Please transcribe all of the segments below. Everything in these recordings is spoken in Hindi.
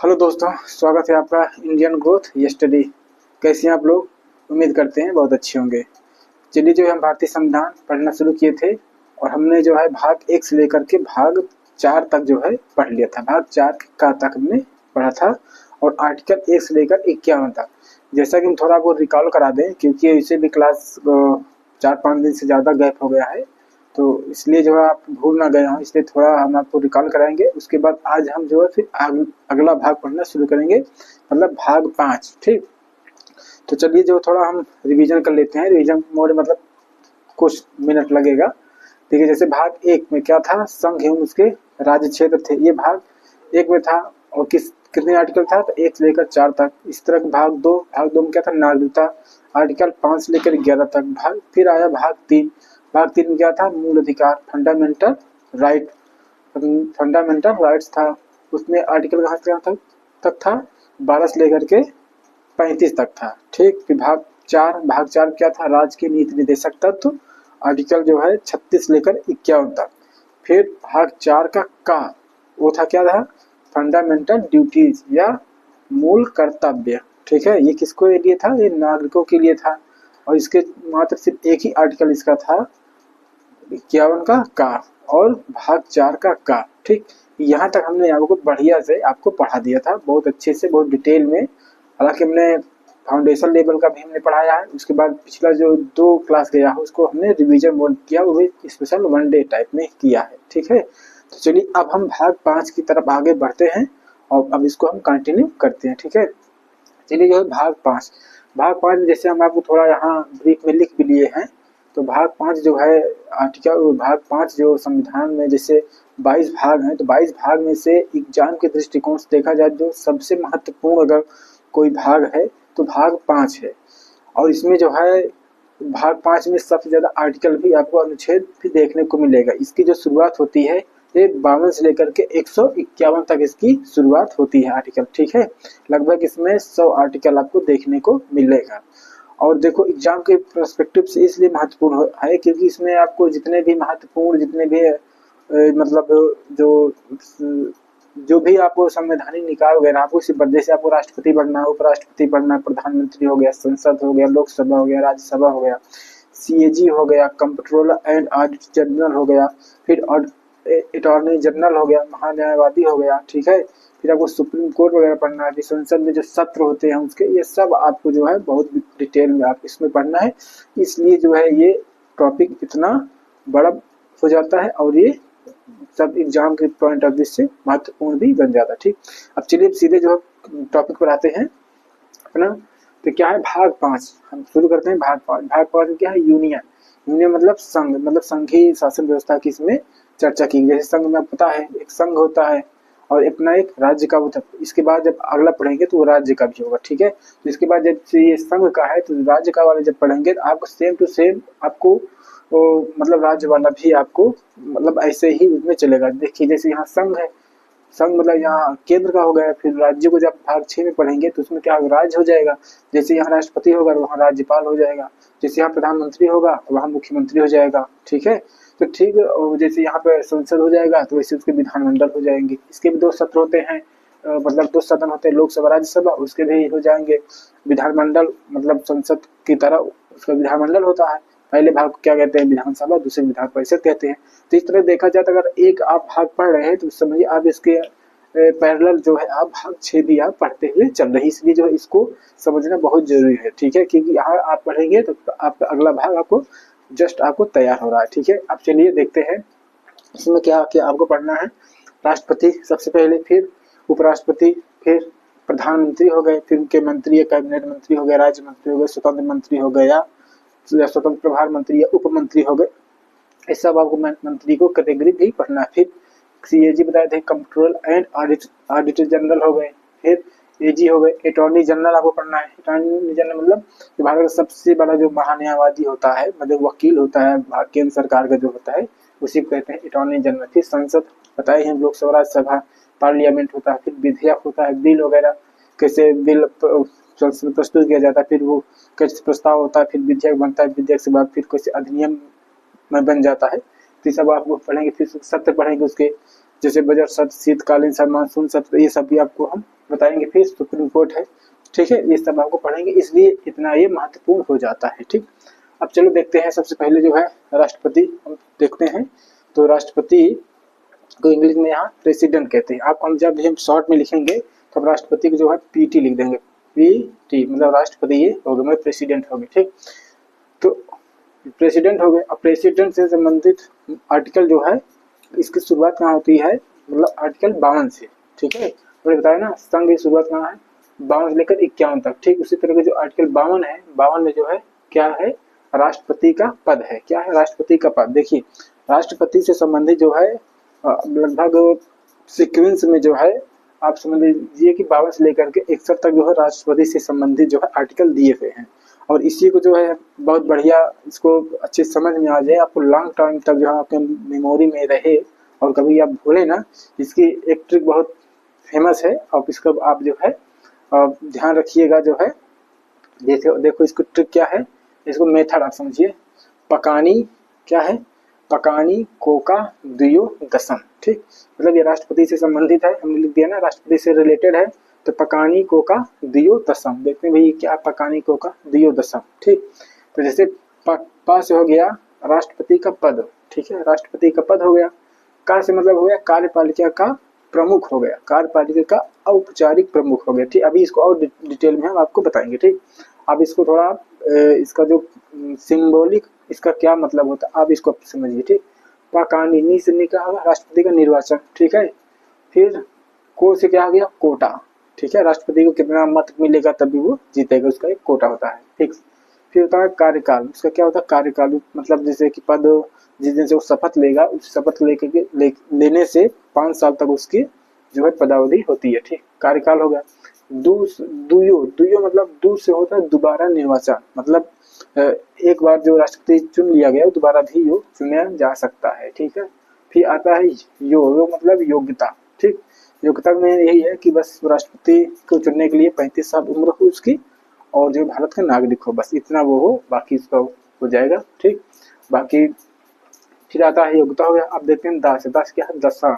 हेलो दोस्तों, स्वागत है आपका इंडियन ग्रोथ यस्टरडे। कैसे हैं आप लोग? उम्मीद करते हैं बहुत अच्छे होंगे। चलिए, जो है हम भारतीय संविधान पढ़ना शुरू किए थे और हमने जो है भाग 1 से लेकर के भाग 4 तक जो है पढ़ लिया था। भाग 4 का तक हमने पढ़ा था और आर्टिकल 1 से लेकर 51 तक। जैसा कि हम थोड़ा बहुत रिकॉल करा दें, क्योंकि इसे भी क्लास 4-5 दिन से ज़्यादा गैप हो गया है, तो इसलिए जो है आप भूल ना गए हों, इसलिए थोड़ा हम आपको रिकॉल कराएंगे। उसके बाद आज हम जो है फिर अगला भाग पढ़ना शुरू करेंगे, मतलब भाग 5। ठीक, तो चलिए जो थोड़ा हम रिवीजन कर लेते हैं। रिवीजन मोड मतलब कुछ मिनट लगेगा। देखिए, जैसे भाग 1 में क्या था, संघ एवं उसके राज्य क्षेत्र थे, ये भाग 1 में था। और कितने आर्टिकल था, तो 1 से लेकर 4 तक। इस तरह भाग 2 में क्या था, नागरिकता, आर्टिकल 5 से लेकर 11 तक। फिर आया भाग 3। भाग 3 में क्या था, मूल अधिकार, फंडामेंटल राइट, फंडामेंटल राइट्स था। उसमें आर्टिकल कहाँ से कहाँ तक था, 12 से लेकर के 35 तक था। ठीक, फिर भाग 4 क्या था, राज्य के नीति निर्देशक तत्व, आर्टिकल जो है 36 लेकर 51 तक। फिर भाग 4 का वो था, क्या था, फंडामेंटल ड्यूटीज या मूल कर्तव्य। ठीक है, ये किसको लिए था, ये नागरिकों के लिए था। और इसके मात्र सिर्फ एक ही आर्टिकल इसका था, 51 का और भाग 4 का। ठीक, यहाँ तक हमने आपको बढ़िया से आपको पढ़ा दिया था, बहुत अच्छे से, बहुत डिटेल में। हालांकि हमने फाउंडेशन लेवल का भी हमने पढ़ाया है। उसके बाद पिछला जो 2 क्लास गया है उसको हमने रिवीजन मोड किया, वो भी स्पेशल 1 डे टाइप में किया है। ठीक है, तो चलिए अब हम भाग 5 की तरफ आगे बढ़ते हैं और अब इसको हम कंटिन्यू करते हैं। ठीक है, चलिए जो है भाग 5 में जैसे हम आपको थोड़ा यहाँ ब्रीफ में लिख भी लिए हैं। तो भाग 5 जो है भाग 5 जो संविधान में जैसे 22 भाग हैं, तो 22 भाग में से एग्जाम के दृष्टिकोण से देखा जाए जो सबसे महत्वपूर्ण अगर कोई भाग है तो भाग 5 है। और इसमें जो है भाग 5 में सबसे ज़्यादा आर्टिकल भी आपको अनुच्छेद भी देखने को मिलेगा। इसकी जो शुरुआत होती है ये 52 से लेकर के 151 तक इसकी शुरुआत होती है आर्टिकल। ठीक है, लगभग इसमें 100 आर्टिकल आपको देखने को मिलेगा। और देखो, एग्जाम के पर्सपेक्टिव से इसलिए महत्वपूर्ण है क्योंकि इसमें आपको जितने भी महत्वपूर्ण, जितने भी मतलब जो भी आपको संवैधानिक निकाय वगैरह, आपको इसी जैसे आपको राष्ट्रपति बनना है, उपराष्ट्रपति बनना है, प्रधानमंत्री हो गया, संसद हो गया, लोकसभा हो गया, राज्यसभा हो गया, सीएजी हो गया, कंप्ट्रोलर एंड ऑडिटर जनरल हो गया, फिर अटॉर्नी जनरल हो गया, महान्यायवादी हो गया। ठीक है, फिर आपको सुप्रीम कोर्ट वगैरह पढ़ना है, फिर संसद में जो सत्र होते हैं उसके, ये सब आपको जो है बहुत डिटेल में आप इसमें पढ़ना है। इसलिए जो है ये टॉपिक इतना बड़ा हो जाता है और ये सब एग्जाम के पॉइंट ऑफ व्यू से महत्वपूर्ण भी बन जाता है। ठीक, अब चलिए सीधे जो टॉपिक पर आते हैं अपना। तो क्या है भाग 5, हम शुरू करते हैं भाग 5। भाग 5 में क्या है, यूनियन। यूनियन मतलब संघ, मतलब संघीय शासन व्यवस्था की इसमें चर्चा की। जैसे संघ में पता है एक संघ होता है और अपना एक राज्य का होता है। इसके बाद जब अगला पढ़ेंगे तो वो राज्य का भी होगा। ठीक है, तो इसके बाद जब ये संघ का है तो राज्य का वाले जब पढ़ेंगे तो आपको सेम टू सेम आपको तो मतलब राज्य वाला भी आपको मतलब ऐसे ही उसमें चलेगा। देखिए, जैसे यहाँ संघ है, संघ मतलब यहाँ केंद्र का हो गया। फिर राज्य को जब भाग 6 में पढ़ेंगे तो उसमें क्या राज्य हो जाएगा। जैसे यहाँ राष्ट्रपति होगा तो वहाँ राज्यपाल हो जाएगा। जैसे यहाँ प्रधानमंत्री होगा तो वहाँ मुख्यमंत्री हो जाएगा। ठीक है, तो ठीक, जैसे यहाँ पे संसद हो जाएगा तो वैसे उसके विधानमंडल हो जाएंगे। इसके भी 2 सत्र होते हैं, मतलब 2 सदन होते हैं, लोकसभा राज्यसभा, उसके भी हो जाएंगे विधानमंडल, मतलब संसद की तरह उसका विधानमंडल होता है। पहले भाग को क्या कहते हैं, विधानसभा, दूसरे विधान परिषद कहते हैं। तो इस तरह देखा जाए तो अगर एक आप भाग पढ़ रहे हैं तो समझिए आप इसके पैरेलल जो है आप भाग 6 भी आप पढ़ते हुए चल रहे हैं। इसलिए जो है इसको समझना बहुत जरूरी है। ठीक है, क्योंकि यहाँ आप पढ़ेंगे तो आपका अगला भाग आपको जस्ट आपको तैयार हो रहा है। ठीक है, अब चलिए देखते हैं इसमें क्या क्या आपको पढ़ना है। राष्ट्रपति सबसे पहले, फिर उपराष्ट्रपति, फिर प्रधानमंत्री हो गए, फिर उनके मंत्री या कैबिनेट मंत्री हो गए, राज्य मंत्री हो गए, स्वतंत्र मंत्री हो गए या स्वतंत्र प्रभार मंत्री या उप मंत्री हो गए। इस सब आपको मंत्री को कैटेगरी भी पढ़ना है। फिर सीएजी बताए थे, कंट्रोलर एंड ऑडिटर जनरल हो गए। फिर एजी हो गए, अटॉर्नी जनरल आपको पढ़ना है। अटॉर्नी जनरल मतलब भारत का सबसे बड़ा जो महान्यायवादी होता है, मतलब वकील होता है केंद्र सरकार का जो होता है, उसी को कहते हैं अटॉर्नी जनरल। फिर संसद बताए हैं, लोकसभा, राज्यसभा, पार्लियामेंट होता है। फिर विधेयक होता है, बिल वगैरह कैसे बिल प्रस्तुत किया जाता है, फिर वो कैसे प्रस्ताव होता है, फिर विधेयक बनता है, विधेयक से बाद फिर कैसे अधिनियम में बन जाता है। तो सब आपको पढ़ेंगे। फिर सत्र पढ़ेंगे उसके, जैसे बजट सत्र, शीतकालीन सत्र, मानसून सत्र, ये सब भी आपको हम बताएंगे। फिर सुप्रीम कोर्ट है, ठीक है, ये सब आपको पढ़ेंगे, इसलिए इतना ये महत्वपूर्ण हो जाता है। ठीक, अब चलो देखते हैं। सबसे पहले जो है राष्ट्रपति हम देखते हैं। तो राष्ट्रपति को इंग्लिश में यहाँ प्रेसिडेंट कहते हैं। आप हम जब भी हम शॉर्ट में लिखेंगे तो हम राष्ट्रपति को जो है पीटी लिख देंगे, पीटी मतलब राष्ट्रपति ये हो गए, मतलब प्रेसिडेंट हो गए। ठीक, तो प्रेसिडेंट हो गए। अब प्रेसिडेंट से संबंधित आर्टिकल जो है, इसकी शुरुआत कहाँ होती है, मतलब आर्टिकल 52 से। ठीक है, मैंने बताया ना संघ की शुरुआत कहाँ है, 52 से लेकर 51 तक। ठीक, उसी तरह के जो आर्टिकल 52 है, 52 में जो है क्या है, राष्ट्रपति का पद है। क्या है, राष्ट्रपति का पद। देखिए राष्ट्रपति से संबंधित जो है लगभग सीक्वेंस में जो है आप समझ लीजिए कि 52 से लेकर के 61 तक जो है राष्ट्रपति से संबंधित जो है आर्टिकल दिए हुए हैं। और इसी को जो है बहुत बढ़िया, इसको अच्छे समझ में आ जाए, आपको लॉन्ग टाइम तक जो है आपके मेमोरी में रहे और कभी आप भूले ना। इसकी एक ट्रिक बहुत फेमस है, और इसका आप जो है ध्यान रखिएगा। जो है देखो इसको ट्रिक क्या है, इसको मेथड आप समझिए। पकानी क्या है, पकानी कोका द्वियो दशम। ठीक, मतलब ये राष्ट्रपति से संबंधित है, हमने लिख दिया ना, राष्ट्रपति से रिलेटेड है। तो पकानी कोका द्वियो दशम, देखते हैं भाई क्या पकानी कोका द्वियो दशम। ठीक, तो जैसे पा से हो गया राष्ट्रपति का पद। ठीक है, राष्ट्रपति का पद हो गया। का से मतलब हो गया कार्यपालिका का प्रमुख हो गया, कार्यपालिका का औपचारिक प्रमुख हो गया। ठीक, अभी इसको और डिटेल में हम आपको बताएंगे। ठीक, अब इसको थोड़ा इसका जो सिंबॉलिक इसका क्या मतलब होता है आप इसको समझिए। ठीक, पकानी, नी से निकला होगा राष्ट्रपति का निर्वाचन। ठीक है, फिर को से क्या आ गया, कोटा। ठीक है, राष्ट्रपति को कितना मत मिलेगा तभी वो जीतेगा, उसका एक कोटा होता है। ठीक, फिर होता है कार्यकाल। उसका क्या होता है, कार्यकाल मतलब जैसे कि पद जिस दिन से वो शपथ लेगा, उस शपथ लेने से 5 साल तक उसकी जो है पदावधि होती है। ठीक, कार्यकाल हो गया। दुयो मतलब दू से होता है दोबारा निर्वाचन, मतलब एक बार जो राष्ट्रपति चुन लिया गया दोबारा भी यो चुना जा सकता है। ठीक है, फिर आता है यो मतलब योग्यता। ठीक, योग्यता में यही है कि बस राष्ट्रपति को चुनने के लिए 35 साल उम्र हो उसकी, और जो भारत का नागरिक हो, बस इतना वो हो, बाकी इसका हो जाएगा। ठीक, बाकी फिर आता है योग्यता हो गया। अब देखते हैं दास। दास क्या है, दशा,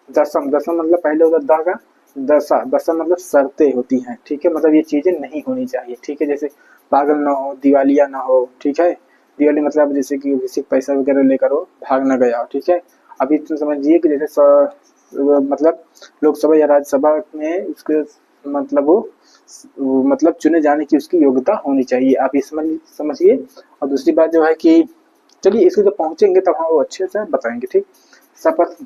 दशम। दशम मतलब पहले होगा दा का, दशा, दशम मतलब शर्तें होती हैं। ठीक है, मतलब ये चीजें नहीं होनी चाहिए। ठीक है, जैसे पागल ना हो, दिवालिया ना हो। ठीक है, दिवाली मतलब जैसे कि किसी पैसा वगैरह लेकर हो भाग ना गया हो। ठीक है, अभी तो समझिए कि जैसे मतलब लोकसभा या राज्यसभा में उसके मतलब वो मतलब चुने जाने की उसकी योग्यता होनी चाहिए, आप ये समझिए। और दूसरी बात जो है कि चलिए इसको जब पहुंचेंगे तब हम वो अच्छे से बताएंगे। ठीक, शपथ,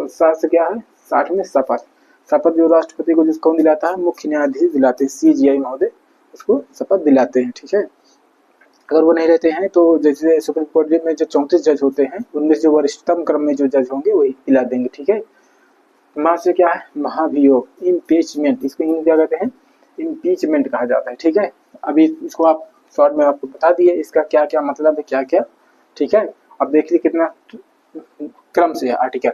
60 से क्या है, 60 में शपथ। शपथ जो राष्ट्रपति को जिसको दिलाता है, मुख्य न्यायाधीश दिलाते हैं, CJI महोदय उसको शपथ दिलाते हैं। ठीक है, अगर वो नहीं रहते हैं तो जैसे सुप्रीम कोर्ट में जो 34 जज होते हैं उनमें से जो वरिष्ठतम क्रम में जो जज होंगे वही दिला देंगे। ठीक है, मां से क्या है, महाभियोग, इम्पीचमेंट, इसको हिंदी क्या कहते हैं, इम्पीचमेंट कहा जाता है। ठीक है, अभी इसको आप शॉर्ट में आपको बता दिए इसका क्या क्या मतलब है, क्या क्या। ठीक है, अब देखिए कितना क्रम से है आर्टिकल।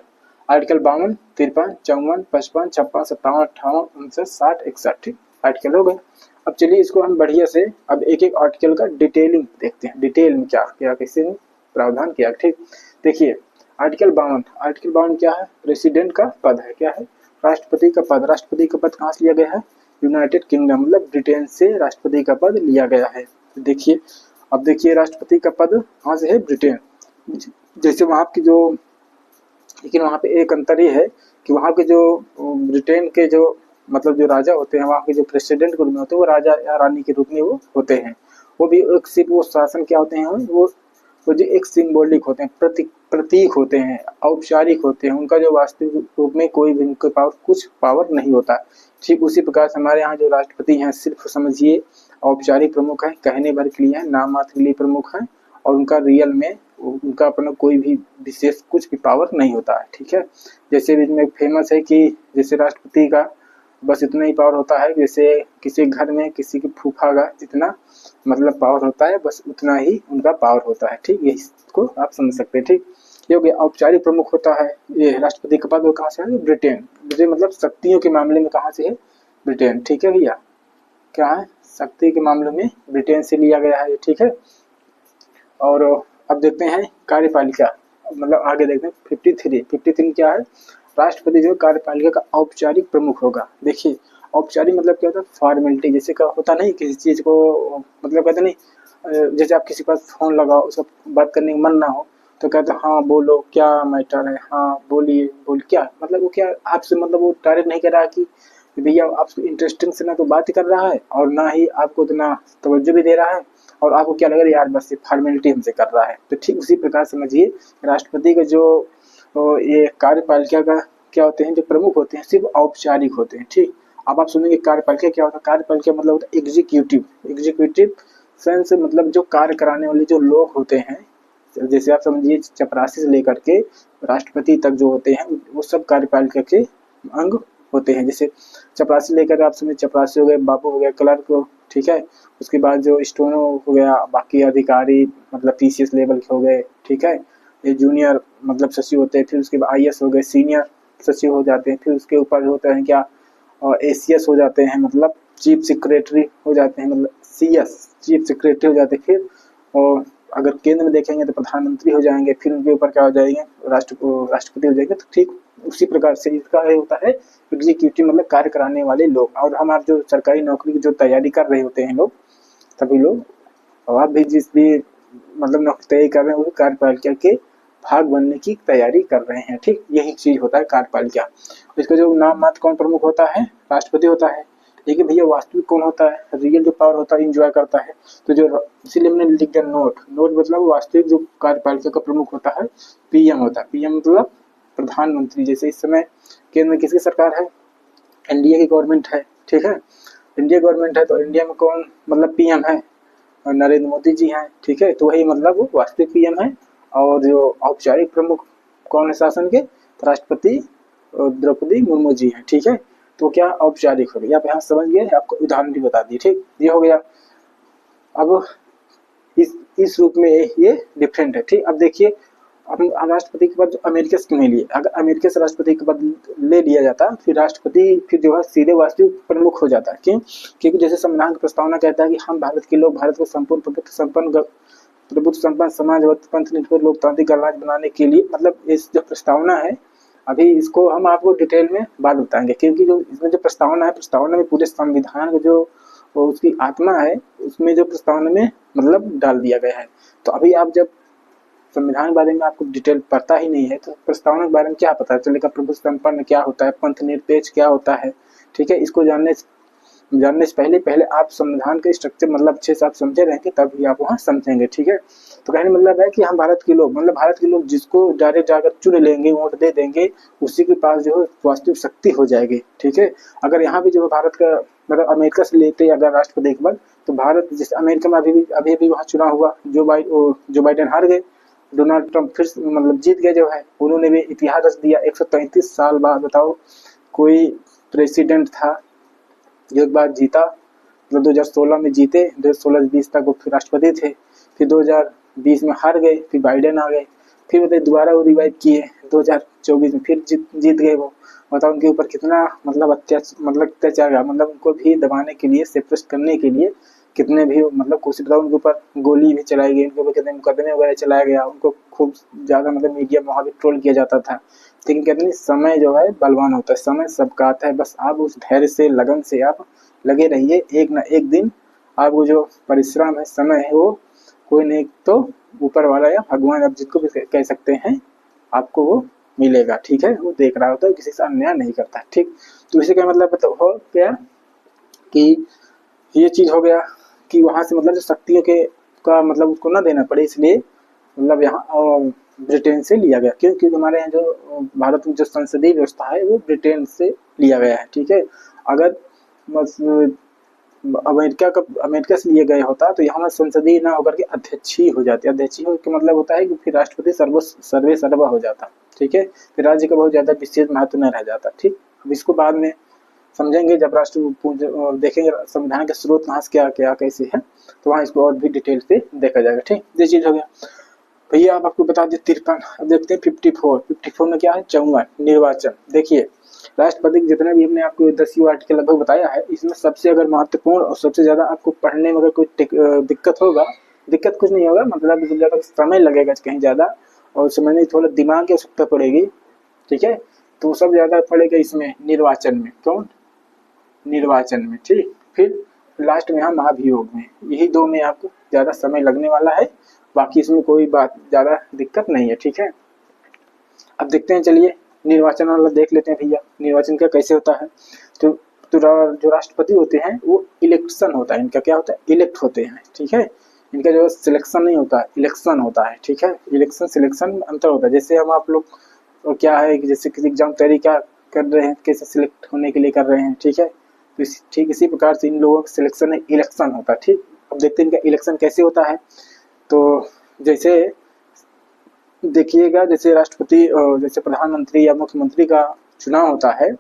आर्टिकल 52, 53, 54, 55, 56, 57, 58, 59, 60, 61। ठीक, आर्टिकल हो गए। अब चलिए इसको हम बढ़िया से अब एक एक आर्टिकल का डिटेलिंग देखते हैं, डिटेल में क्या क्या कैसे प्रावधान किया। ठीक, देखिए आर्टिकल 52, आर्टिकल 52 क्या है, प्रेसिडेंट का पद है। क्या है, राष्ट्रपति का पद। राष्ट्रपति का पद कहाँ से लिया गया है, यूनाइटेड किंगडम मतलब ब्रिटेन से राष्ट्रपति का पद लिया गया है। देखिए अब देखिए राष्ट्रपति का पद कहाँ से है, ब्रिटेन। जैसे वहाँ की जो, लेकिन वहाँ पे एक अंतर ये है कि वहाँ के जो ब्रिटेन के जो मतलब जो राजा होते हैं, वहाँ के जो प्रेसिडेंट के रूप में होते हैं वो राजा या रानी के रूप में वो होते हैं। वो भी एक सिर्फ वो शासन क्या होते हैं, वो जो एक सिंबॉलिक होते हैं, प्रतीक होते हैं, औपचारिक होते हैं। उनका जो वास्तविक रूप में कोई भी उनके पावर कुछ पावर नहीं होता। ठीक उसी प्रकार से हमारे यहाँ जो राष्ट्रपति हैं सिर्फ समझिए औपचारिक प्रमुख हैं, कहने भर के लिए हैं, नाम मात्र के लिए प्रमुख हैं, और उनका रियल में उनका अपना कोई भी विशेष कुछ भी पावर नहीं होता है। ठीक है, जैसे इसमें फेमस है कि जैसे राष्ट्रपति का बस इतना ही पावर होता है, जैसे किसी घर में किसी की फूफा का जितना मतलब पावर होता है बस उतना ही उनका पावर होता है। ठीक, इसको आप समझ सकते हैं। ठीक, ये हो गया। औपचारिक प्रमुख होता है ये राष्ट्रपति का पद, वो कहाँ से है, ब्रिटेन। ब्रिटेन मतलब शक्तियों के मामले में कहाँ से है, ब्रिटेन। ठीक है भैया, क्या है, शक्ति के मामले में ब्रिटेन से लिया गया है। ठीक है, और अब देखते हैं कार्यपालिका, मतलब आगे देखते हैं 53 क्या है, राष्ट्रपति जो कार्यपालिका का औपचारिक प्रमुख होगा। देखिए औपचारिक मतलब क्या होता है, फॉर्मेलिटी, जैसे का होता नहीं किसी चीज को, मतलब कहते नहीं जैसे आप किसी के पास फोन लगाओ, उसका बात करने का मन ना हो तो कहते हैं हाँ बोलो क्या मैटर है, हाँ बोलिए, बोल क्या मतलब वो क्या आपसे, मतलब वो डायरेक्ट नहीं कह रहा कि भैया आपको इंटरेस्टिंग से ना तो बात कर रहा है और ना ही आपको उतना तवज्जो भी दे रहा है, और आपको क्या लग रहा है यार बस ये फॉर्मेलिटी हमसे कर रहा है। तो ठीक उसी प्रकार समझिए राष्ट्रपति का जो ये कार्यपालिका का क्या होते हैं, जो प्रमुख होते हैं सिर्फ औपचारिक होते हैं। ठीक, अब आप सुनेंगे कार्यपालिका क्या होता है, कार्यपालिका मतलब होता है एग्जीक्यूटिव। एग्जीक्यूटिव सेंस मतलब जो कार्य कराने वाले जो लोग होते हैं, जैसे आप समझिए चपरासी से लेकर के राष्ट्रपति तक जो होते हैं वो सब कार्यपालिका के अंग होते हैं। जैसे चपरासी लेकर आप समझिए चपरासी हो गए, बाबू हो गया, क्लर्क हो, ठीक है, उसके बाद जो स्टोनो हो गया, बाकी अधिकारी मतलब पीसीएस लेवल के हो गए, ठीक है, ये जूनियर मतलब सचिव होते हैं, फिर उसके बाद आईएएस हो गए, सीनियर सचिव हो जाते हैं, फिर उसके ऊपर होता है क्या एसीएस हो जाते हैं, मतलब चीफ सेक्रेटरी हो जाते हैं, मतलब सीएस चीफ सेक्रेटरी हो जाते हैं, फिर और अगर केंद्र में देखेंगे तो प्रधानमंत्री हो जाएंगे, फिर उनके ऊपर क्या हो जाएंगे, राष्ट्रपति हो जाएंगे। तो ठीक उसी प्रकार से इसका होता है एग्जीक्यूटिव मतलब कार्य कराने वाले लोग। और हमारे जो सरकारी नौकरी की जो तैयारी कर रहे होते हैं लोग, सभी लोग, और आप भी जिस भी मतलब नौकरी तैयारी कर रहे हैं वो कार्यपालिका के भाग बनने की तैयारी कर रहे हैं। ठीक, यही चीज होता है कार्यपालिका। इसका जो नाम मात्र कौन प्रमुख होता है, राष्ट्रपति होता है। लेकिन भैया वास्तविक कौन होता है, रियल जो पावर होता है इंजॉय करता है, तो जो इसीलिए हमने लिख दिया नोट। नोट मतलब वास्तविक जो कार्यपालिका का प्रमुख होता है पीएम होता है। पीएम मतलब प्रधानमंत्री। जैसे इस समय केंद्र में किसकी सरकार है, एनडीए की गवर्नमेंट है, ठीक है, इंडिया गवर्नमेंट है, तो इंडिया में कौन मतलब पीएम है, नरेंद्र मोदी जी हैं, ठीक है, तो वही मतलब वो वास्तविक पीएम है। और जो औपचारिक प्रमुख कौन है शासन के, राष्ट्रपति द्रौपदी मुर्मू जी हैं, ठीक है। तो क्या औपचारिक हो गया, आप यहाँ समझ गए, आपको उदाहरण भी बता दिए, ठीक, ये हो गया। अब इस रूप में ये डिफरेंट है। ठीक, अब देखिए अब राष्ट्रपति के बाद अमेरिका से क्यों नहीं लिए, अगर अमेरिका से राष्ट्रपति के बाद ले लिया जाता फिर राष्ट्रपति फिर जो है सीधे वास्तविक प्रमुख हो जाता है। क्यों, क्योंकि जैसे संविधान की प्रस्तावना कहता है कि हम भारत के लोग भारत को संपूर्ण प्रभुत्व संपन्न समाजवाद पंथ निर्भर लोकतांत्रिक गणराज्य बनाने के लिए, मतलब इस जो प्रस्तावना है अभी इसको हम आपको डिटेल में बाद बताएंगे, क्योंकि जो इसमें जो प्रस्तावना है, प्रस्तावना में पूरे संविधान का जो उसकी आत्मा है उसमें जो प्रस्तावना में मतलब डाल दिया गया है। तो अभी आप जब संविधान के बारे में आपको डिटेल पता ही नहीं है तो प्रस्तावना के बारे में क्या पता चलेगा, प्रभुत्व संपन्न क्या होता है, पंथ निरपेक्ष क्या होता है, ठीक है। इसको जानने से पहले आप संविधान के स्ट्रक्चर मतलब अच्छे से आप समझे रहेंगे तभी आप वहाँ समझेंगे, ठीक है। तो कहने मतलब है कि हम भारत के लोग मतलब भारत के लोग जिसको डायरेक्ट जाकर चुन लेंगे, वोट दे देंगे, उसी के पास जो है वास्तविक शक्ति हो जाएगी, ठीक है। अगर यहाँ भी जो है भारत का मतलब अमेरिका से लेते अगर राष्ट्रपति के बाद, तो भारत जैसे अमेरिका में अभी वहाँ चुनाव हुआ, जो बाइडेन हार गए, डोनाल्ड ट्रंप फिर मतलब जीत गए जो है, उन्होंने भी इतिहास रच दिया। 133 साल बाद बताओ कोई प्रेसिडेंट था जो एक बार जीता, मतलब 2016 में जीते, 2016 से 20 तक वो फिर राष्ट्रपति थे, फिर 2020 में हार गए, फिर बाइडेन आ गए, फिर बताइए दोबारा वो रिवाइव किए 2024 में फिर जीत गए वो। बताओ उनके ऊपर कितना मतलब अत्याचार रहा, मतलब उनको भी दबाने के लिए, सप्रेस करने के लिए कितने भी मतलब कोशिश, बताओ उनके ऊपर गोली भी चलाई गई, उनके ऊपर कितने मुकदमे वगैरह चलाया गया, उनको खूब ज़्यादा मतलब मीडिया में वहाँ भी ट्रोल किया जाता था। लेकिन कहते नहीं समय जो है बलवान होता है, समय सबका आता है, बस आप उस धैर्य से लगन से आप लगे रहिए, एक ना एक दिन आपको जो परिश्रम है, समय है, वो कोई नहीं तो ऊपर वाला या भगवान आप जिसको भी कह सकते हैं आपको वो मिलेगा, ठीक है। वो देख रहा होता है, किसी से अन्याय नहीं करता, ठीक। तो इसी का मतलब हो गया कि ये चीज हो गया कि वहां से मतलब जो शक्तियों के का मतलब उसको ना देना पड़े, इसलिए मतलब यहाँ ब्रिटेन से लिया गया। क्यों, क्योंकि हमारे यहाँ जो भारत में जो संसदीय व्यवस्था है वो ब्रिटेन से लिया गया है, ठीक है। अगर अमेरिका से लिए गए होता तो यहाँ संसदीय ना होकर के अध्यक्षीय हो जाती। अध्यक्षीय के मतलब होता है कि फिर राष्ट्रपति सर्वे सर्वा हो जाता, ठीक है, फिर राज्य का बहुत ज्यादा विशेष महत्व न रह जाता, ठीक। अब इसको बाद में समझेंगे जब राष्ट्र देखेंगे संविधान के स्रोत कहाँ से क्या क्या कैसे है, तो वहाँ इसको और भी डिटेल से देखा जाएगा, ठीक। ये चीज हो गया भैया। अब आपको बता दें 53, अब देखते हैं 54 में क्या है, 54 निर्वाचन। देखिए राष्ट्रपति के जितने भी हमने आपको 10 आर्टिकल लगभग बताया है, इसमें सबसे अगर महत्वपूर्ण और सबसे ज्यादा आपको पढ़ने में अगर कोई दिक्कत होगा, दिक्कत कुछ नहीं होगा, मतलब ज्यादा समय लगेगा कहीं ज्यादा और समझने थोड़ा दिमाग की आवश्यकता पड़ेगी, ठीक है। तो सब ज़्यादा पड़ेगा इसमें निर्वाचन में। कौन? निर्वाचन में, ठीक। फिर लास्ट में यहाँ महाभियोग में, यही दो में आपको ज़्यादा समय लगने वाला है, बाकी इसमें कोई बात ज़्यादा दिक्कत नहीं है, ठीक है। अब देखते हैं, चलिए निर्वाचन वाला देख लेते हैं भैया, निर्वाचन का कैसे होता है। तो जो राष्ट्रपति होते हैं वो इलेक्शन होता है इनका, क्या होता है? इलेक्ट होते हैं, ठीक है। इनका जो सिलेक्शन नहीं होता है, इलेक्शन होता है, ठीक है। इलेक्शन सिलेक्शन अंतर होता है। जैसे हम आप लोग क्या है कि जैसे किसी एग्जाम तैयारी क्या कर रहे हैं, कैसे सिलेक्ट होने के लिए कर रहे हैं, ठीक है। तो ठीक इसी प्रकार से इन लोगों का सिलेक्शन है, इलेक्शन होता है, ठीक। अब देखते हैं इनका इलेक्शन कैसे होता है। तो जैसे देखिएगा, जैसे राष्ट्रपति जैसे प्रधानमंत्री या मुख्यमंत्री का चुनाव होता है,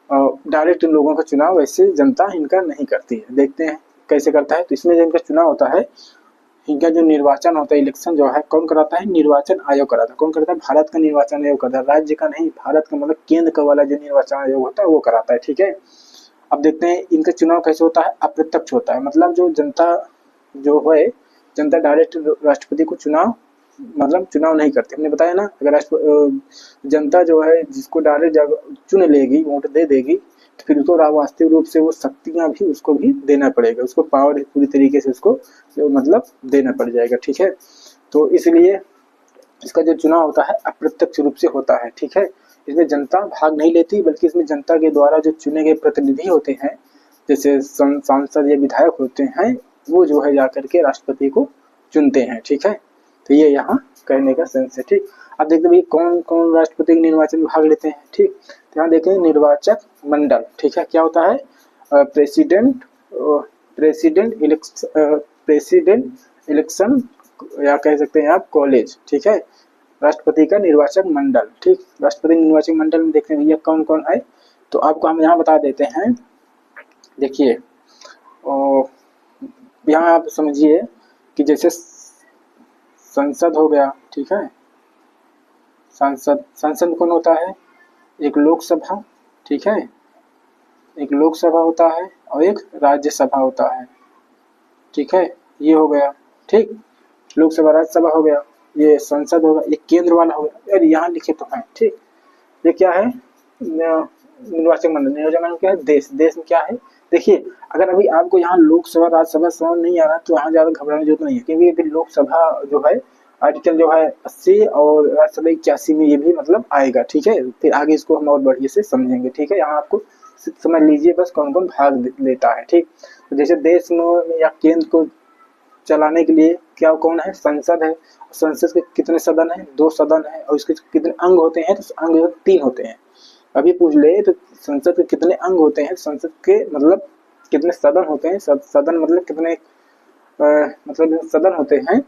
डायरेक्ट इन लोगों का चुनाव वैसे जनता इनका नहीं करती है। देखते हैं कैसे करता है। तो इसमें जो इनका चुनाव होता है, इनका जो निर्वाचन होता है, इलेक्शन जो है कौन कराता है? निर्वाचन आयोग कराता है। कौन करता है? भारत का निर्वाचन आयोग करता है, राज्य का नहीं, भारत का मतलब केंद्र का वाला जो निर्वाचन आयोग होता है वो कराता है, ठीक है। अब देखते हैं इनका चुनाव कैसे होता है। अप्रत्यक्ष होता है, मतलब जो जनता जो है, जनता डायरेक्ट राष्ट्रपति को चुनाव नहीं करती। हमने बताया ना, अगर जनता जो है जिसको डायरेक्ट चुन लेगी, वोट दे देगी, तो फिर उसको वास्तविक रूप से वो शक्तियां भी उसको भी देना पड़ेगा, उसको पावर पूरी तरीके से उसको देना पड़ जाएगा, ठीक है। तो इसलिए इसका जो चुनाव होता है अप्रत्यक्ष रूप से होता है, ठीक है। इसमें जनता भाग नहीं लेती, बल्कि इसमें जनता के द्वारा जो चुने गए प्रतिनिधि होते हैं, जैसे सांसद या विधायक होते हैं, वो जो है जाकर के राष्ट्रपति को चुनते हैं, ठीक है। तो ये यहाँ कहने का सेंस है, ठीक। अब देखते हैं कौन कौन राष्ट्रपति के निर्वाचन में भाग लेते हैं, ठीक। तो यहाँ देखें निर्वाचक मंडल, ठीक है। क्या होता है? प्रेसिडेंट इलेक्शन या कह सकते हैं आप कॉलेज, ठीक है। राष्ट्रपति का निर्वाचक मंडल, ठीक। राष्ट्रपति निर्वाचक मंडल में देखते हैं भैया कौन कौन है। तो आपको हम यहाँ बता देते हैं। देखिए यहाँ आप समझिए कि जैसे संसद हो गया, ठीक है। संसद कौन होता है? एक लोकसभा, ठीक है। एक लोकसभा होता है और एक राज्यसभा होता है, ठीक है। ये हो गया, ठीक। लोकसभा राज्यसभा हो गया, ये संसद होगा, ये केंद्र वाला हो गया। अरे यहाँ लिखे तो है, ठीक। ये क्या है? निर्वाचक मंडल। निर्वाचक मंडल क्या है? देश में क्या है? देखिए, अगर अभी आपको यहाँ लोकसभा राज्यसभा समझ नहीं आ रहा तो यहाँ ज्यादा घबराने की जरूरत नहीं है, क्योंकि अभी लोकसभा जो है आर्टिकल जो है 80 और राज्यसभा 81 में ये भी आएगा, ठीक है। फिर आगे इसको हम और बढ़िया से समझेंगे, ठीक है। यहाँ आपको समझ लीजिए बस कौन कौन भाग लेता है, ठीक। तो जैसे देश में या केंद्र को चलाने के लिए क्या कौन है? संसद है। संसद के कितने सदन है? 2 सदन है। और इसके कितने अंग होते हैं? तो अंग 3 होते हैं। अभी पूछ ले तो संसद के कितने अंग होते हैं? संसद के कितने सदन होते हैं? सदन कितने सदन होते हैं?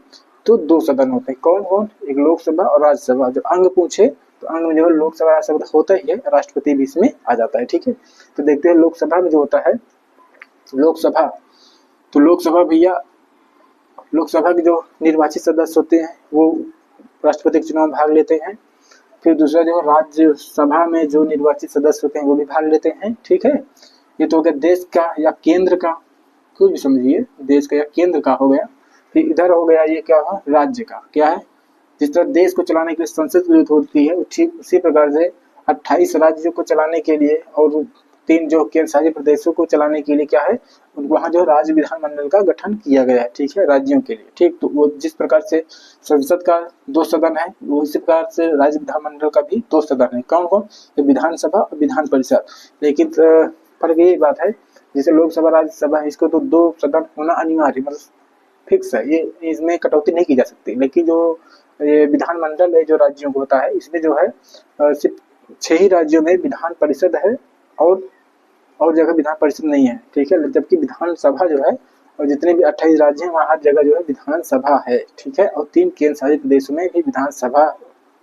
तो 2 सदन होते हैं। कौन कौन? एक लोकसभा और राज्यसभा। जो अंग पूछे तो अंग में जो है लोकसभा राज्यसभा होता ही है, राष्ट्रपति भी इसमें आ जाता है, ठीक है। तो देखते हैं लोकसभा में जो होता है, लोकसभा, तो लोकसभा भैया, लोकसभा के जो निर्वाचित सदस्य होते हैं वो राष्ट्रपति के चुनाव में भाग लेते हैं। फिर दूसरा जो राज्यसभा में जो निर्वाचित सदस्य होते हैं वो भी भाग लेते हैं, ठीक है। ये तो हो गया देश का या केंद्र का, कुछ भी समझिए, देश का या केंद्र का हो गया। फिर इधर हो गया ये क्या है? राज्य का। क्या है? जिस तरह देश को चलाने के लिए संसद की जरूरत होती है, ठीक उसी प्रकार से 28 राज्यों को चलाने के लिए और 3 जो केंद्र शासित प्रदेशों को चलाने के लिए क्या है, वहाँ जो राज्य विधानमंडल का गठन किया गया है, ठीक है, राज्यों के लिए, ठीक। तो वो जिस प्रकार से संसद का 2 सदन है, वो इसी प्रकार से राज्य विधानमंडल का भी 2 सदन है। कौन कौन? विधानसभा और विधान परिषद। लेकिन फर्क यही बात है, जैसे लोकसभा राज्यसभा है, इसको तो 2 सदन होना अनिवार्य, फिक्स है, ये इसमें कटौती नहीं की जा सकती। लेकिन जो ये विधानमंडल है जो राज्यों को होता है, इसमें जो है सिर्फ 6 ही राज्यों में विधान परिषद है और जगह विधान परिषद नहीं है, ठीक है। जबकि विधानसभा जो है, और जितने भी 28 राज्य हैं वहाँ हर जगह जो है विधानसभा है, ठीक है। और 3 केंद्र शासित प्रदेशों में भी विधानसभा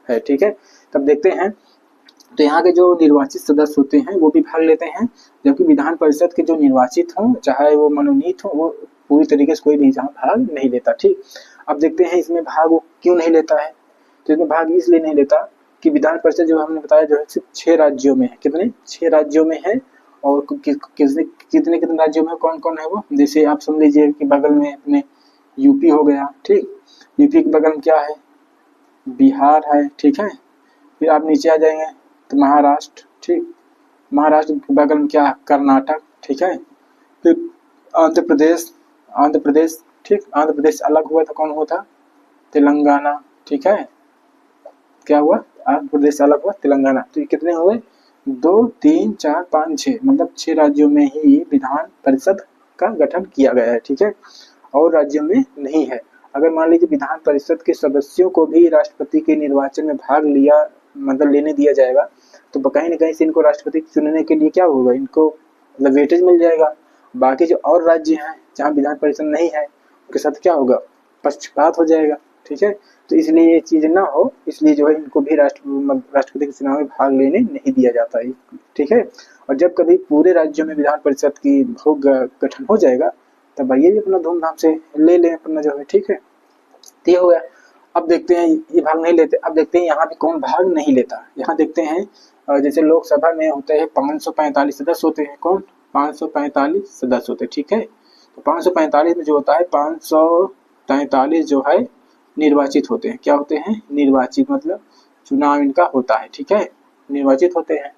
है, ठीक है। तब देखते हैं, तो यहाँ के जो निर्वाचित सदस्य होते हैं वो भी भाग लेते हैं, जबकि विधान परिषद के जो निर्वाचित हों, चाहे वो मनोनीत हो, वो पूरी तरीके से कोई भी यहाँ भाग नहीं लेता, ठीक। अब देखते हैं इसमें भाग वो क्यों नहीं लेता है। तो इसमें भाग इसलिए नहीं लेता कि विधान परिषद जो हमने बताया जो है सिर्फ 6 राज्यों में है। कितने? 6 राज्यों में है। और कितने राज्यों में कौन कौन है वो? जैसे आप समझ लीजिए कि बगल में अपने यूपी हो गया, ठीक। यूपी के बगल में क्या है? बिहार है, ठीक है। फिर आप नीचे आ जाएंगे तो महाराष्ट्र, ठीक, महाराष्ट्र के बगल में क्या, कर्नाटक, ठीक है। फिर आंध्र प्रदेश, आंध्र प्रदेश, ठीक, आंध्र प्रदेश अलग हुआ था, कौन हुआ था, तेलंगाना, ठीक है। क्या हुआ, आंध्र प्रदेश अलग हुआ, तेलंगाना। तो ये कितने हुए, 2, 3, 4, 5, 6, मतलब 6 राज्यों में ही विधान परिषद का गठन किया गया है, ठीक है, और राज्यों में नहीं है। अगर मान लीजिए विधान परिषद के सदस्यों को भी राष्ट्रपति के निर्वाचन में भाग लिया, मतलब लेने दिया जाएगा, तो कहीं न कहीं से इनको राष्ट्रपति चुनने के लिए क्या होगा, इनको मतलब वेटेज मिल जाएगा। बाकी जो और राज्य हैं जहाँ विधान परिषद नहीं है, उनके साथ क्या होगा, पक्षपात हो जाएगा, ठीक है। तो इसलिए ये चीज़ ना हो, इसलिए जो है इनको भी राष्ट्रपति के चुनाव में भाग लेने नहीं दिया जाता है, ठीक है। और जब कभी पूरे राज्यों में विधान परिषद की गठन हो जाएगा, तब ये भी अपना धूमधाम से ले लें अपना जो है, ठीक है। तो ये हो गया। अब देखते हैं ये भाग नहीं लेते, अब देखते हैं यहाँ भी कौन भाग नहीं लेता। यहाँ देखते हैं जैसे लोकसभा में होते हैं 545 सदस्य होते हैं, कौन, 545 सदस्य होते हैं, ठीक है। तो 545 में जो होता है 543 जो है निर्वाचित होते हैं। क्या होते हैं, निर्वाचित, मतलब चुनाव इनका होता है, ठीक है, निर्वाचित होते हैं,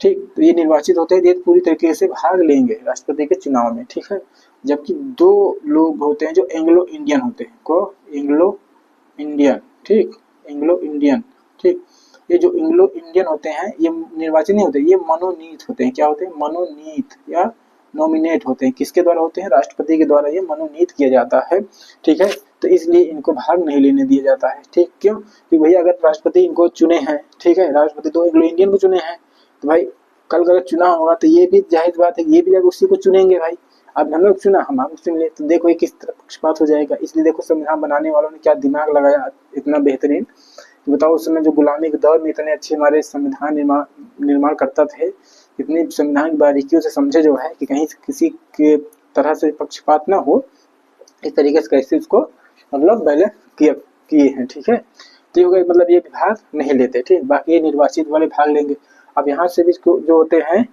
ठीक। तो ये निर्वाचित होते हैं, ये पूरी तरीके से भाग लेंगे राष्ट्रपति के चुनाव में, ठीक है। जबकि 2 लोग होते हैं जो एंग्लो इंडियन होते हैं, को एंग्लो इंडियन, ठीक, एंग्लो इंडियन, ठीक। ये जो एंग्लो इंडियन होते हैं ये निर्वाचित नहीं होते, ये मनोनीत होते हैं। क्या होते हैं, मनोनीत या नॉमिनेट होते हैं। किसके द्वारा होते हैं, राष्ट्रपति के द्वारा ये मनोनीत किया जाता है, ठीक है। तो इसलिए इनको भाग नहीं लेने दिया जाता है, ठीक। क्यों, कि भैया अगर राष्ट्रपति इनको चुने हैं, ठीक है, राष्ट्रपति 2 एंग्लो इंडियन को चुने हैं, तो भाई कल अगर चुनाव होगा तो ये भी जाहिर बात है, ये भी जाकर उसी को चुनेंगे भाई। अब हम लोग चुना, हम आपको चुन ले, तो देखो ये किस तरह पक्षपात हो जाएगा। इसलिए देखो संविधान बनाने वालों ने क्या दिमाग लगाया इतना बेहतरीन। तो बताओ उस समय जो गुलामी के दौर में इतने अच्छे हमारे संविधान निर्माण करता थे, इतनी संविधान की बारीकियों से समझे जो है कि कहीं किसी के तरह से पक्षपात ना हो, इस तरीके से कैसे उसको मतलब बैलेंस किए हैं, ठीक है। तो ये हो गया, मतलब ये भाग नहीं लेते, ठीक। बाकी ये निर्वाचित वाले भाग लेंगे। अब यहाँ से भी जो होते हैं,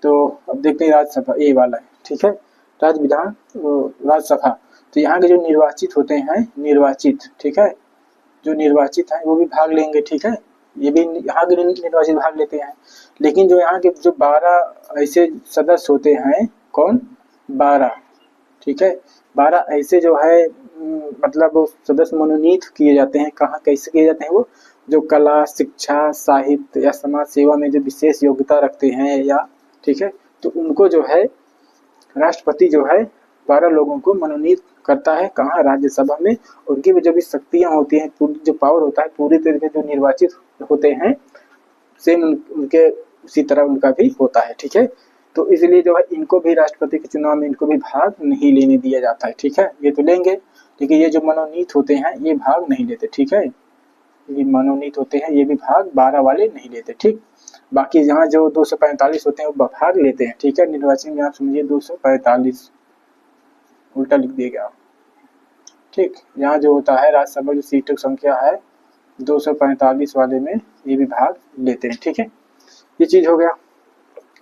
तो अब देखते हैं राज्यसभा, ये वाला है, ठीक है, राज्यसभा। तो यहाँ के जो निर्वाचित होते हैं, निर्वाचित, ठीक है, जो निर्वाचित हैं वो भी भाग लेंगे, ठीक है, ये भी यहाँ के निर्वाचित भाग लेते हैं। लेकिन जो यहाँ के जो 12 ऐसे सदस्य होते हैं, कौन, 12, ठीक है, 12 ऐसे जो है मतलब सदस्य मनोनीत किए जाते हैं। कहाँ, कैसे किए जाते हैं, वो जो कला, शिक्षा, साहित्य या समाज सेवा में जो विशेष योग्यता रखते हैं, या ठीक है, तो उनको जो है राष्ट्रपति जो है 12 लोगों को मनोनीत करता है, कहाँ, राज्यसभा में। उनकी भी जो भी शक्तियाँ होती हैं, पूरी जो पावर होता है, पूरी तरीके जो निर्वाचित होते हैं, सेम उनके उसी तरह उनका भी होता है, ठीक है। तो इसलिए जो है इनको भी राष्ट्रपति के चुनाव में इनको भी भाग नहीं लेने दिया जाता है, ठीक है। ये तो लेंगे, लेकिन ये जो मनोनीत होते हैं ये भाग नहीं लेते, ठीक है। ये मनोनीत होते हैं, ये भी भाग 12 वाले नहीं लेते, ठीक। बाकी यहाँ जो 245 होते हैं वो भाग लेते हैं, ठीक है। निर्वाचन में आप समझिए 245 उल्टा लिख दिया गया, ठीक। यहाँ जो होता है राज्यसभा जो सीटों की संख्या है 245 वाले में ये भी भाग लेते हैं, ठीक है। ये चीज हो गया।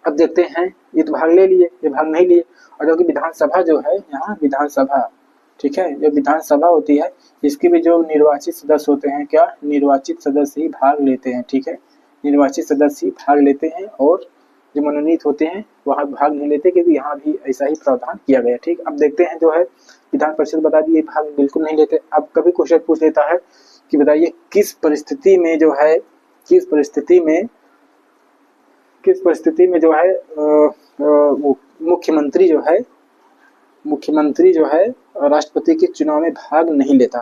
अब देखते हैं, ये तो भाग ले लिए, ये भाग नहीं लिए। और जो कि विधानसभा जो है, यहाँ विधानसभा, ठीक है, जो विधानसभा होती है इसके भी जो निर्वाचित सदस्य होते हैं, क्या, निर्वाचित सदस्य ही भाग लेते हैं, ठीक है, निर्वाचित सदस्य ही भाग लेते हैं। और जो मनोनीत होते हैं वहाँ भाग नहीं लेते, क्योंकि यहाँ भी ऐसा ही प्रावधान किया गया, ठीक। अब देखते हैं जो है विधान परिषद बता दी, ये भाग बिल्कुल नहीं लेते। अब कभी क्वेश्चन पूछ लेता है कि बताइए किस परिस्थिति में जो है, किस परिस्थिति में जो है मुख्यमंत्री जो है राष्ट्रपति के चुनाव में भाग नहीं लेता।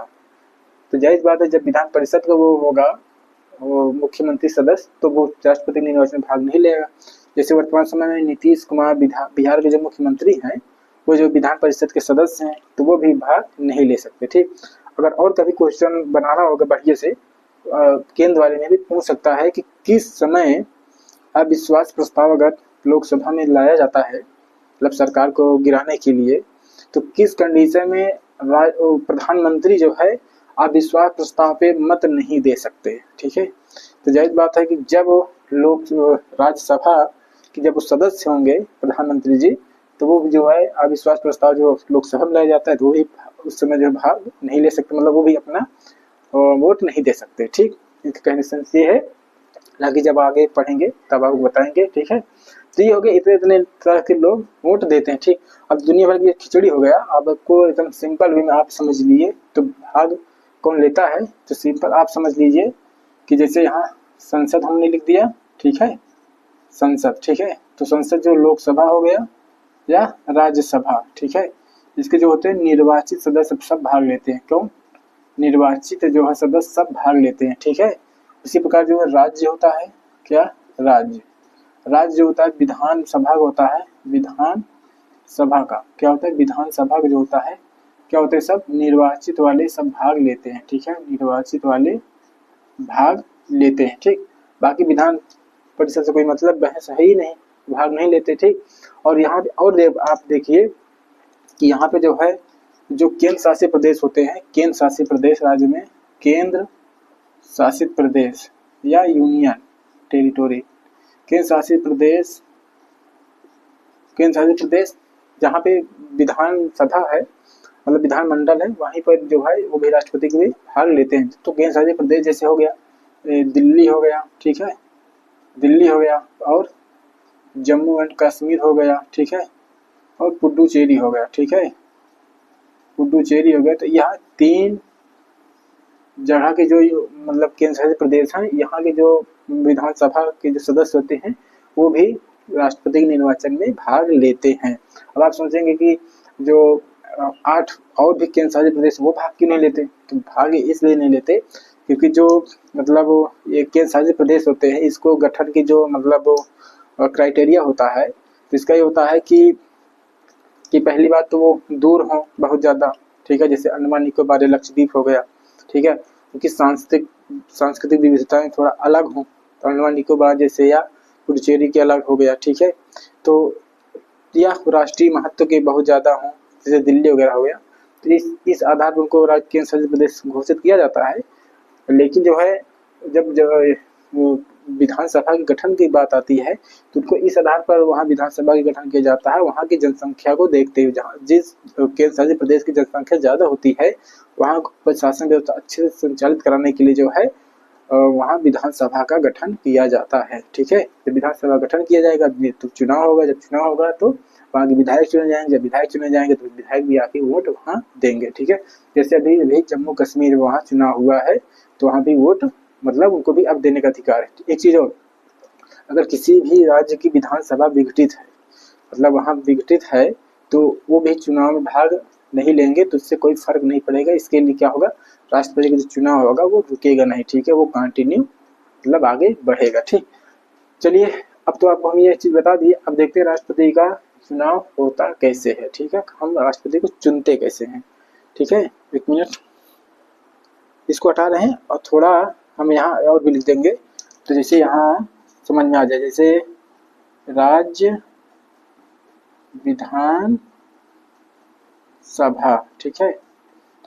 तो जायज बात है, जब विधान परिषद का वो होगा वो मुख्यमंत्री सदस्य, तो वो राष्ट्रपति निर्वाचन में भाग नहीं लेगा। जैसे वर्तमान समय में नीतीश कुमार बिहार के जो मुख्यमंत्री हैं, वो जो विधान परिषद के सदस्य हैं, तो वो भी भाग नहीं ले सकते, ठीक। अगर और कभी क्वेश्चन बनाना होगा बढ़िया से, केंद्र वाले में भी पूछ सकता है कि किस समय अविश्वास प्रस्ताव अगर लोकसभा में लाया जाता है, मतलब सरकार को गिराने के लिए, तो किस कंडीशन में प्रधानमंत्री जो है अविश्वास प्रस्ताव पे मत नहीं दे सकते, ठीक है। तो जाहिर बात है कि जब लोग राज्यसभा के जब वो सदस्य होंगे प्रधानमंत्री जी, तो वो जो है अविश्वास प्रस्ताव जो लोकसभा में लाया जाता है, तो वो भी उस समय जो भाग नहीं ले सकते, मतलब वो भी अपना वोट नहीं दे सकते, ठीक। इसका कहने से ये है। हालांकि जब आगे पढ़ेंगे तब आपको बताएंगे, ठीक है। तो ये हो गया, इतने इतने तरह के लोग वोट देते हैं, ठीक। अब दुनिया भर की खिचड़ी हो गया, अब आपको एकदम सिंपल वे में आप समझ लीजिए। तो भाग कौन लेता है, तो सिंपल आप समझ लीजिए कि जैसे यहाँ संसद हमने लिख दिया, ठीक है, संसद, ठीक है। तो संसद जो लोकसभा हो गया या राज्यसभा, ठीक है, इसके जो होते हैं निर्वाचित सदस्य सब भाग लेते हैं। क्यों? निर्वाचित जो है सदस्य सब भाग लेते हैं, ठीक है। उसी प्रकार जो है राज्य होता है, क्या? राज्य। राज्य जो होता है विधान सभा होता है, विधान सभा का क्या होता है, विधान सभा का जो होता है क्या होते हैं, सब निर्वाचित वाले सब भाग लेते हैं, ठीक है, निर्वाचित वाले भाग लेते हैं, ठीक। बाकी विधान परिषद से कोई मतलब बहस है ही नहीं, भाग नहीं लेते, ठीक। और यहाँ और आप देखिए कि यहाँ पे जो है जो केंद्र शासित प्रदेश होते हैं, केंद्र शासित प्रदेश, राज्य में केंद्र शासित प्रदेश या यूनियन टेरिटोरी, केंद्र शासित प्रदेश, केंद्र शासित प्रदेश जहाँ पे विधान सभा है, मतलब विधानमंडल है, वहीं पर जो है वो भी राष्ट्रपति के भी भाग लेते हैं। तो केंद्र शासित प्रदेश जैसे हो गया दिल्ली हो गया, ठीक है, दिल्ली हो गया, और जम्मू एंड कश्मीर हो गया, ठीक है, और पुडुचेरी हो गया, ठीक है, पुडुचेरी हो गया। तो यहाँ 3 जगह के जो मतलब केंद्र शासित प्रदेश हैं, यहाँ के जो विधानसभा के जो सदस्य होते हैं वो भी राष्ट्रपति के निर्वाचन में भाग लेते हैं। अब आप सोचेंगे कि जो 8 और भी केंद्र शासित प्रदेश वो भाग क्यों नहीं लेते, तो भाग इसलिए नहीं लेते क्योंकि जो मतलब ये केंद्र शासित प्रदेश होते हैं, इसको गठन की जो मतलब क्राइटेरिया होता है, तो इसका ये होता है कि पहली बात तो वो दूर हो बहुत ज़्यादा, ठीक है, जैसे अंडमान निकोबार लक्षद्वीप हो गया, ठीक है, क्योंकि सांस्कृतिक विविधताएं थोड़ा अलग हो, तो अंडमान निकोबार जैसे या पुडुचेरी के अलग हो गया, ठीक है। तो या राष्ट्रीय महत्व के बहुत ज़्यादा हों, जैसे दिल्ली वगैरह हो गया, तो इस आधार पर उनको राज्य केंद्र शासित प्रदेश घोषित किया जाता है। लेकिन जो है जब विधानसभा के गठन की बात आती है तो उनको इस आधार पर वहाँ विधानसभा के गठन किया जाता है, वहाँ की जनसंख्या को देखते हुए, जहाँ जिस केंद्र शासित प्रदेश की जनसंख्या ज़्यादा होती है वहाँ प्रशासन व्यवस्था अच्छे से संचालित कराने के लिए जो है वहाँ विधानसभा का गठन किया जाता है, ठीक है। जब विधानसभा गठन किया जाएगा तो चुनाव होगा, जब चुनाव होगा तो वहाँ के विधायक चुने जाएंगे, जब विधायक चुने जाएंगे तो विधायक भी आके वोट वहाँ देंगे, ठीक है। जैसे अभी जम्मू कश्मीर वहाँ चुनाव हुआ है तो वहाँ भी वोट मतलब उनको भी अब देने का अधिकार है। एक चीज़ और, अगर किसी भी राज्य की विधानसभा विघटित है, मतलब वहाँ विघटित है, तो वो भी चुनाव में भाग नहीं लेंगे तो इससे कोई फर्क नहीं पड़ेगा। इसके लिए क्या होगा, राष्ट्रपति का जो चुनाव होगा वो रुकेगा नहीं, ठीक है, वो कंटिन्यू मतलब आगे बढ़ेगा, ठीक। चलिए अब तो आपको हम ये चीज़ बता दिए, अब देखते हैं राष्ट्रपति का चुनाव होता कैसे है, ठीक है, हम राष्ट्रपति को चुनते कैसे हैं, ठीक है। 1 मिनट इसको हटा रहे हैं और थोड़ा हम यहाँ और भी लिख देंगे, तो जैसे यहाँ समझ में आ जाए, जैसे राज्य विधान सभा, ठीक है।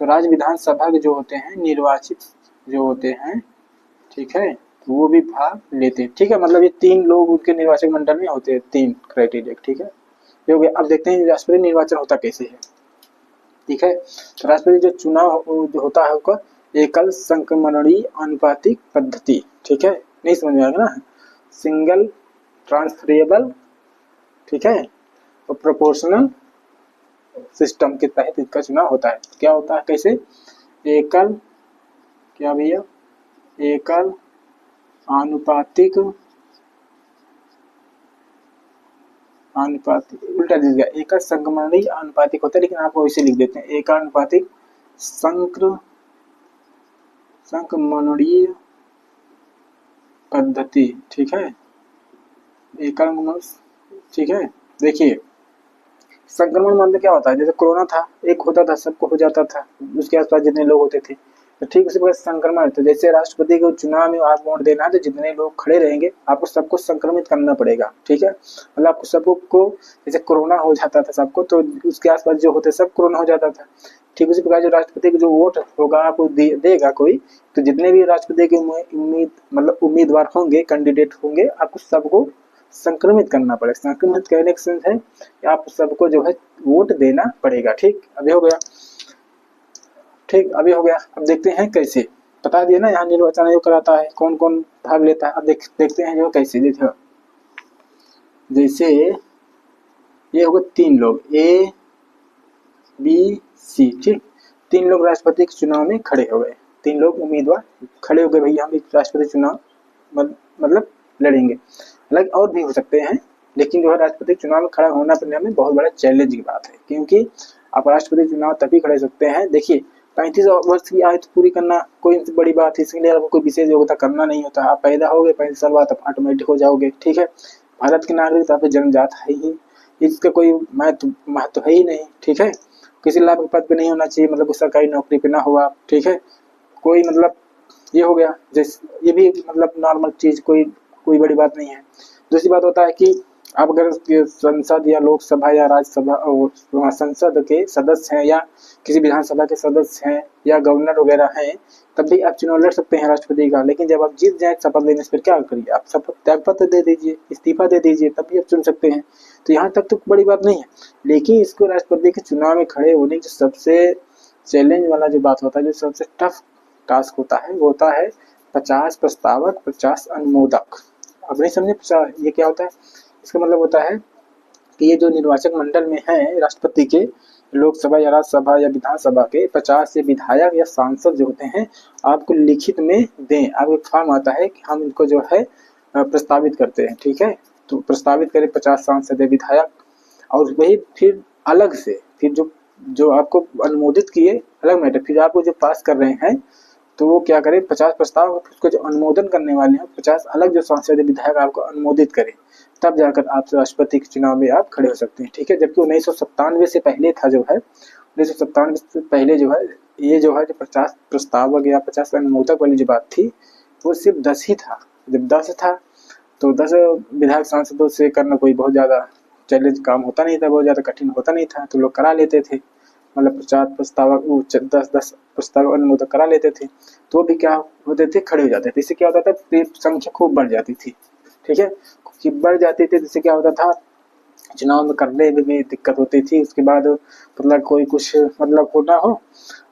तो राज्य विधानसभा के जो होते हैं निर्वाचित जो होते हैं, ठीक है, तो वो भी भाग लेते हैं, ठीक है। मतलब ये 3 लोग उनके निर्वाचक मंडल में होते हैं, 3 क्राइटेरिया, ठीक है, ये हो गया। अब देखते हैं राष्ट्रपति निर्वाचन होता कैसे है, ठीक है। तो राष्ट्रपति जो चुनाव जो होता है उसका एकल संक्रमणीय आनुपातिक पद्धति, ठीक है, नहीं समझ में आएगा ना, सिंगल ट्रांसफरेबल, ठीक है, और प्रोपोर्शनल सिस्टम के तहत इसका चुनाव होता है। क्या होता है कैसे, एकल क्या भैया, एकल आनुपातिक उल्टा दिख गया, एकल संक्रमणीय आनुपातिक होता है, लेकिन आपको इसे लिख देते हैं एकानुपातिक संक्रमणीय पद्धति, ठीक है, एकल, ठीक है। देखिए संक्रमण मतलब क्या होता है, जैसे कोरोना था, एक होता था सबको हो जाता था, उसके आसपास जितने लोग होते थे, तो ठीक उसी प्रकार संक्रमण, तो जैसे राष्ट्रपति के चुनाव में आप वोट देना है तो जितने लोग खड़े रहेंगे आपको सबको संक्रमित करना पड़ेगा, ठीक है, मतलब आपको सबको जैसे कोरोना हो जाता था सबको, तो उसके आसपास जो होते सब कोरोना हो जाता था, ठीक उसी प्रकार जो राष्ट्रपति का जो वोट होगा आपको देगा कोई, तो जितने भी राष्ट्रपति के उम्मीदवार होंगे, कैंडिडेट होंगे, आपको सबको संक्रमित करना पड़ेगा। संक्रमित कहने का सेंस है कि आप सबको जो है वोट देना पड़ेगा, ठीक। अभी हो गया, ठीक, अभी हो गया। अब देखते हैं कैसे, बता दिया ना, यहाँ निर्वाचन आयोग कराता है, कौन कौन भाग लेता है। अब देखते हैं जो कैसे। देखो जैसे ये होगा 3 लोग A B C, ठीक। 3 लोग राष्ट्रपति के चुनाव में खड़े हो गए, 3 लोग उम्मीदवार खड़े हो गए, भैया हम राष्ट्रपति चुनाव मतलब लड़ेंगे। अलग और भी हो सकते हैं, लेकिन जो है राष्ट्रपति चुनाव में खड़ा होना अपने में बहुत बड़ा चैलेंज की बात है, क्योंकि आप राष्ट्रपति चुनाव तभी खड़े सकते हैं। देखिए 35 वर्ष की आयु पूरी करना कोई बड़ी बात है, इसके लिए आपको कोई विशेष योग्यता करना नहीं होता। आप पैदा हो गए 35 साल बाद आप ऑटोमेटिक हो जाओगे, ठीक है। भारत के नागरिक तो आप जन्मजात है ही, इसका कोई महत्व है ही नहीं, ठीक है। किसी लाभ के पद पे नहीं होना चाहिए, मतलब सरकारी नौकरी पे ना हुआ, ठीक है। कोई मतलब ये हो गया, जैसे ये भी मतलब नॉर्मल चीज, कोई बड़ी बात नहीं है। दूसरी बात होता है कि आप अगर संसद या लोकसभा या राज्यसभा और संसद के सदस्य हैं, या किसी विधानसभा के सदस्य हैं, या गवर्नर वगैरह हैं, तब भी आप चुनाव लड़ सकते हैं राष्ट्रपति का। लेकिन जब आप जीत जाए शपथ लेने से फिर क्या करिए, आप शपथ त्यागपत्र दे दीजिए, इस्तीफा दे दीजिए, तब भी आप चुन सकते हैं। तो यहाँ तक तो बड़ी बात नहीं है। लेकिन इसको राष्ट्रपति के चुनाव में खड़े होने की सबसे चैलेंज वाला जो बात होता है, जो सबसे टफ टास्क होता है, वो होता है 50 प्रस्तावक 50 अनुमोदक। अब नहीं समझे 50 ये क्या होता है? इसका मतलब होता है कि ये जो निर्वाचक मंडल में है राष्ट्रपति के, लोकसभा या राज्यसभा या विधानसभा के 50 से विधायक या सांसद जो होते हैं, आपको लिखित में दें। अब एक फॉर्म आता है कि हम इनको जो है प्रस्तावित करते हैं, ठीक है। तो प्रस्तावित करें 50 सांसद या विधायक, और वही फिर अलग से फिर जो आपको अनुमोदित किए अलग मैटर, फिर आपको जो पास कर रहे हैं तो वो क्या करें, 50 प्रस्ताव उसको जो अनुमोदन करने वाले हैं 50 अलग जो सांसद विधायक आपको अनुमोदित करें, तब जाकर आप राष्ट्रपति के चुनाव में आप खड़े हो सकते हैं, ठीक है। जबकि 1997 से पहले था, जो है 1997 से पहले जो है ये जो है 50 प्रस्तावक या 50 अनुमोदक वाली जो बात थी, वो सिर्फ 10 ही था। जब 10 था तो 10 विधायक सांसदों से करना कोई बहुत ज़्यादा चैलेंज काम होता नहीं था, बहुत ज़्यादा कठिन होता नहीं था, तो लोग करा लेते थे। मतलब 50 प्रस्तावक 10 प्रस्तावक अनुमोदक करा लेते थे, तो भी क्या होते थे, खड़े हो जाते थे। इससे क्या होता था, संख्या खूब बढ़ जाती थी, ठीक है। कि बढ़ जाती थी, जिससे क्या होता था, चुनाव में करने में भी दिक्कत होती थी। उसके बाद मतलब कोई कुछ मतलब होना हो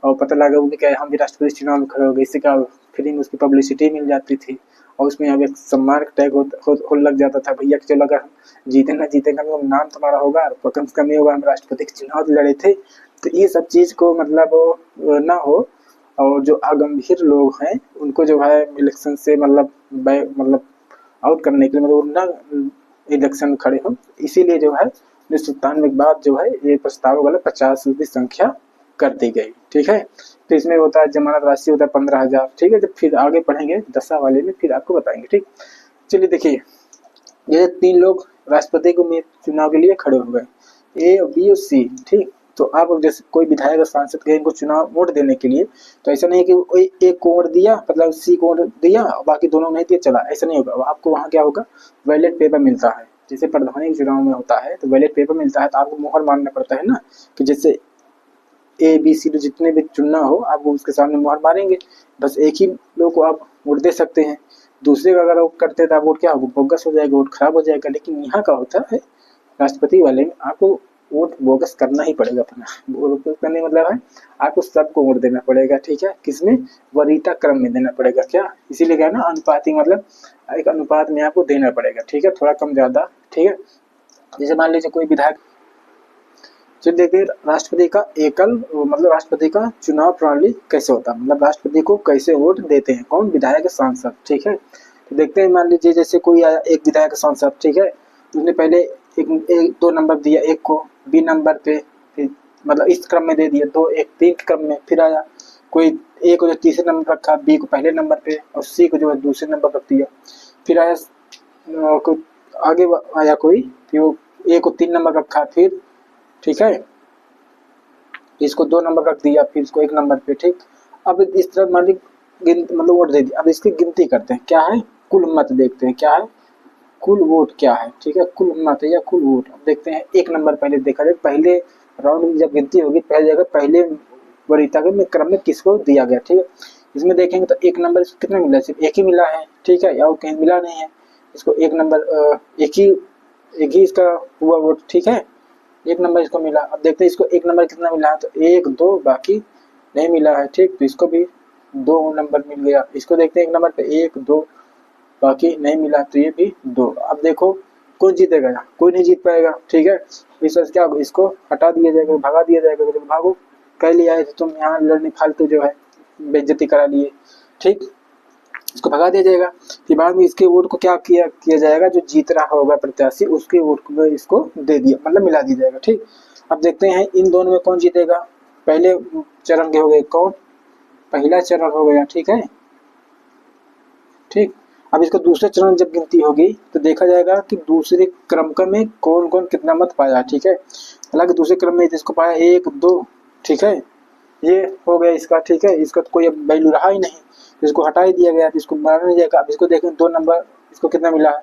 और पता लगा वो भी क्या हम भी राष्ट्रपति चुनाव में खड़े हो गए, इससे क्या फ्री में उसकी पब्लिसिटी मिल जाती थी, और उसमें अब एक सम्मान टैग हो लग जाता था, भैया कि चलो अगर हम जीते ना जीते कम नाम तुम्हारा होगा, कम से कम ये होगा हम राष्ट्रपति के चुनाव लड़े थे। तो ये सब चीज को मतलब ना हो, और जो अगंभीर लोग हैं उनको जो है इलेक्शन से मतलब आउट करने के लिए, मतलब ना इलेक्शन खड़े हो, इसीलिए जो है 1997 के बाद जो है ये प्रस्ताव वाला 50 की संख्या कर दी गई, ठीक है। तो इसमें होता है जमानत राशि होता है 15,000, ठीक है। जब फिर आगे पढ़ेंगे 10 वाले में फिर आपको बताएंगे, ठीक। चलिए देखिए, ये 3 लोग राष्ट्रपति को चुनाव के लिए खड़े हो गए, A और B और C, ठीक। तो आप जैसे कोई विधायक और सांसद के इनको चुनाव वोट देने के लिए, तो ऐसा नहीं है कि एक को वोट दिया मतलब C को वोट दिया और बाकी दोनों नहीं दिया चला, ऐसा नहीं होगा। आपको वहाँ क्या होगा, बैलेट पेपर मिलता है, जैसे प्रधानी के चुनाव में होता है तो बैलेट पेपर मिलता है, तो आपको मोहर मारना पड़ता है ना, कि जैसे ABCD जितने भी चुनना हो आप उसके सामने मोहर मारेंगे, बस एक ही लोग को आप वोट दे सकते हैं। दूसरे का अगर वोट करते तो आप वोट क्या बोगस हो जाएगा, वोट खराब हो जाएगा। लेकिन यहाँ का होता है राष्ट्रपति वाले में आपको वोट बोगस करना ही पड़ेगा अपना। बोगस करने मतलब है आपको सबको वोट देना पड़ेगा, ठीक है। किसमें, वरीयता क्रम में देना पड़ेगा, क्या इसीलिए क्या है ना अनुपाती, मतलब एक अनुपात में आपको देना पड़ेगा, ठीक है, थोड़ा कम ज्यादा, ठीक है। जैसे मान लीजिए कोई विधायक, तो देखिए राष्ट्रपति का एकल मतलब राष्ट्रपति का चुनाव प्रणाली कैसे होता है, मतलब राष्ट्रपति को कैसे वोट देते हैं, कौन, विधायक सांसद, ठीक है। तो देखते हैं, मान लीजिए जैसे कोई आया एक विधायक सांसद, ठीक है, उसने पहले एक 2 नंबर दिया, एक को B नंबर पे, फिर मतलब इस क्रम में दे दिया, 2 1 3 क्रम में, फिर आया कोई A को जो तीसरे नंबर रखा, B को पहले नंबर पे और C को जो है दूसरे नंबर रख दिया, फिर आया आगे आया कोई A को 3 नंबर रखा, फिर ठीक है इसको 2 नंबर रख दिया, फिर इसको 1 नंबर पे, ठीक। अब इस तरह मालिक मतलब वोट दे दिया। अब इसकी गिनती करते हैं, क्या है, कुल मत देखते हैं, क्या है, कुल वोट क्या है, ठीक है, कुल मत या कुल वोट। अब देखते हैं 1 नंबर पहले देखा जाए, पहले राउंड में जब गिनती होगी पहले जगह पहले वरीयता के क्रम में किसको दिया गया, ठीक है। इसमें देखेंगे तो 1 नंबर इसको कितना मिला, सिर्फ 1 ही मिला है, ठीक है, या और कहीं मिला नहीं है। इसको 1 नंबर एक ही इसका हुआ वोट, ठीक है, 1 नंबर इसको मिला। अब देखते हैं इसको 1 नंबर कितना मिला है, तो 1 2 बाकी नहीं मिला है, ठीक। तो इसको भी 2 नंबर मिल गया। इसको देखते हैं 1 नंबर पे 1 2, बाकी नहीं मिला तो ये भी 2। अब देखो कौन जीतेगा यहाँ, कोई नहीं जीत पाएगा, ठीक है। इस वजह से क्या होगा, इसको हटा दिया जाएगा, भगा दिया जाएगा। जब भागो, कह लिया है तो तुम यहाँ लड़ने फालतू जो है बेइज्जती करा लिए, ठीक, इसको भगा दिया जाएगा। फिर बाद में इसके वोट को क्या किया जाएगा, जो जीत रहा होगा प्रत्याशी उसके वोट को इसको दे दिया, मतलब मिला दिया जाएगा, ठीक। अब देखते हैं इन दोनों में कौन जीतेगा। पहले चरण के हो गए कौन, पहला चरण हो गया, ठीक है, ठीक। अब इसका दूसरे चरण जब गिनती होगी तो देखा जाएगा कि दूसरे क्रम का में कौन कौन कितना मत पाया, ठीक है। हालांकि दूसरे क्रम में इसको पाया 1 2, ठीक है, ये हो गया इसका, ठीक है। इसका तो कोई अब वैल्यू रहा ही नहीं, इसको हटा ही दिया गया, तो इसको बनाना नहीं जाएगा। अब इसको देखें 2 नंबर, इसको कितना मिला है,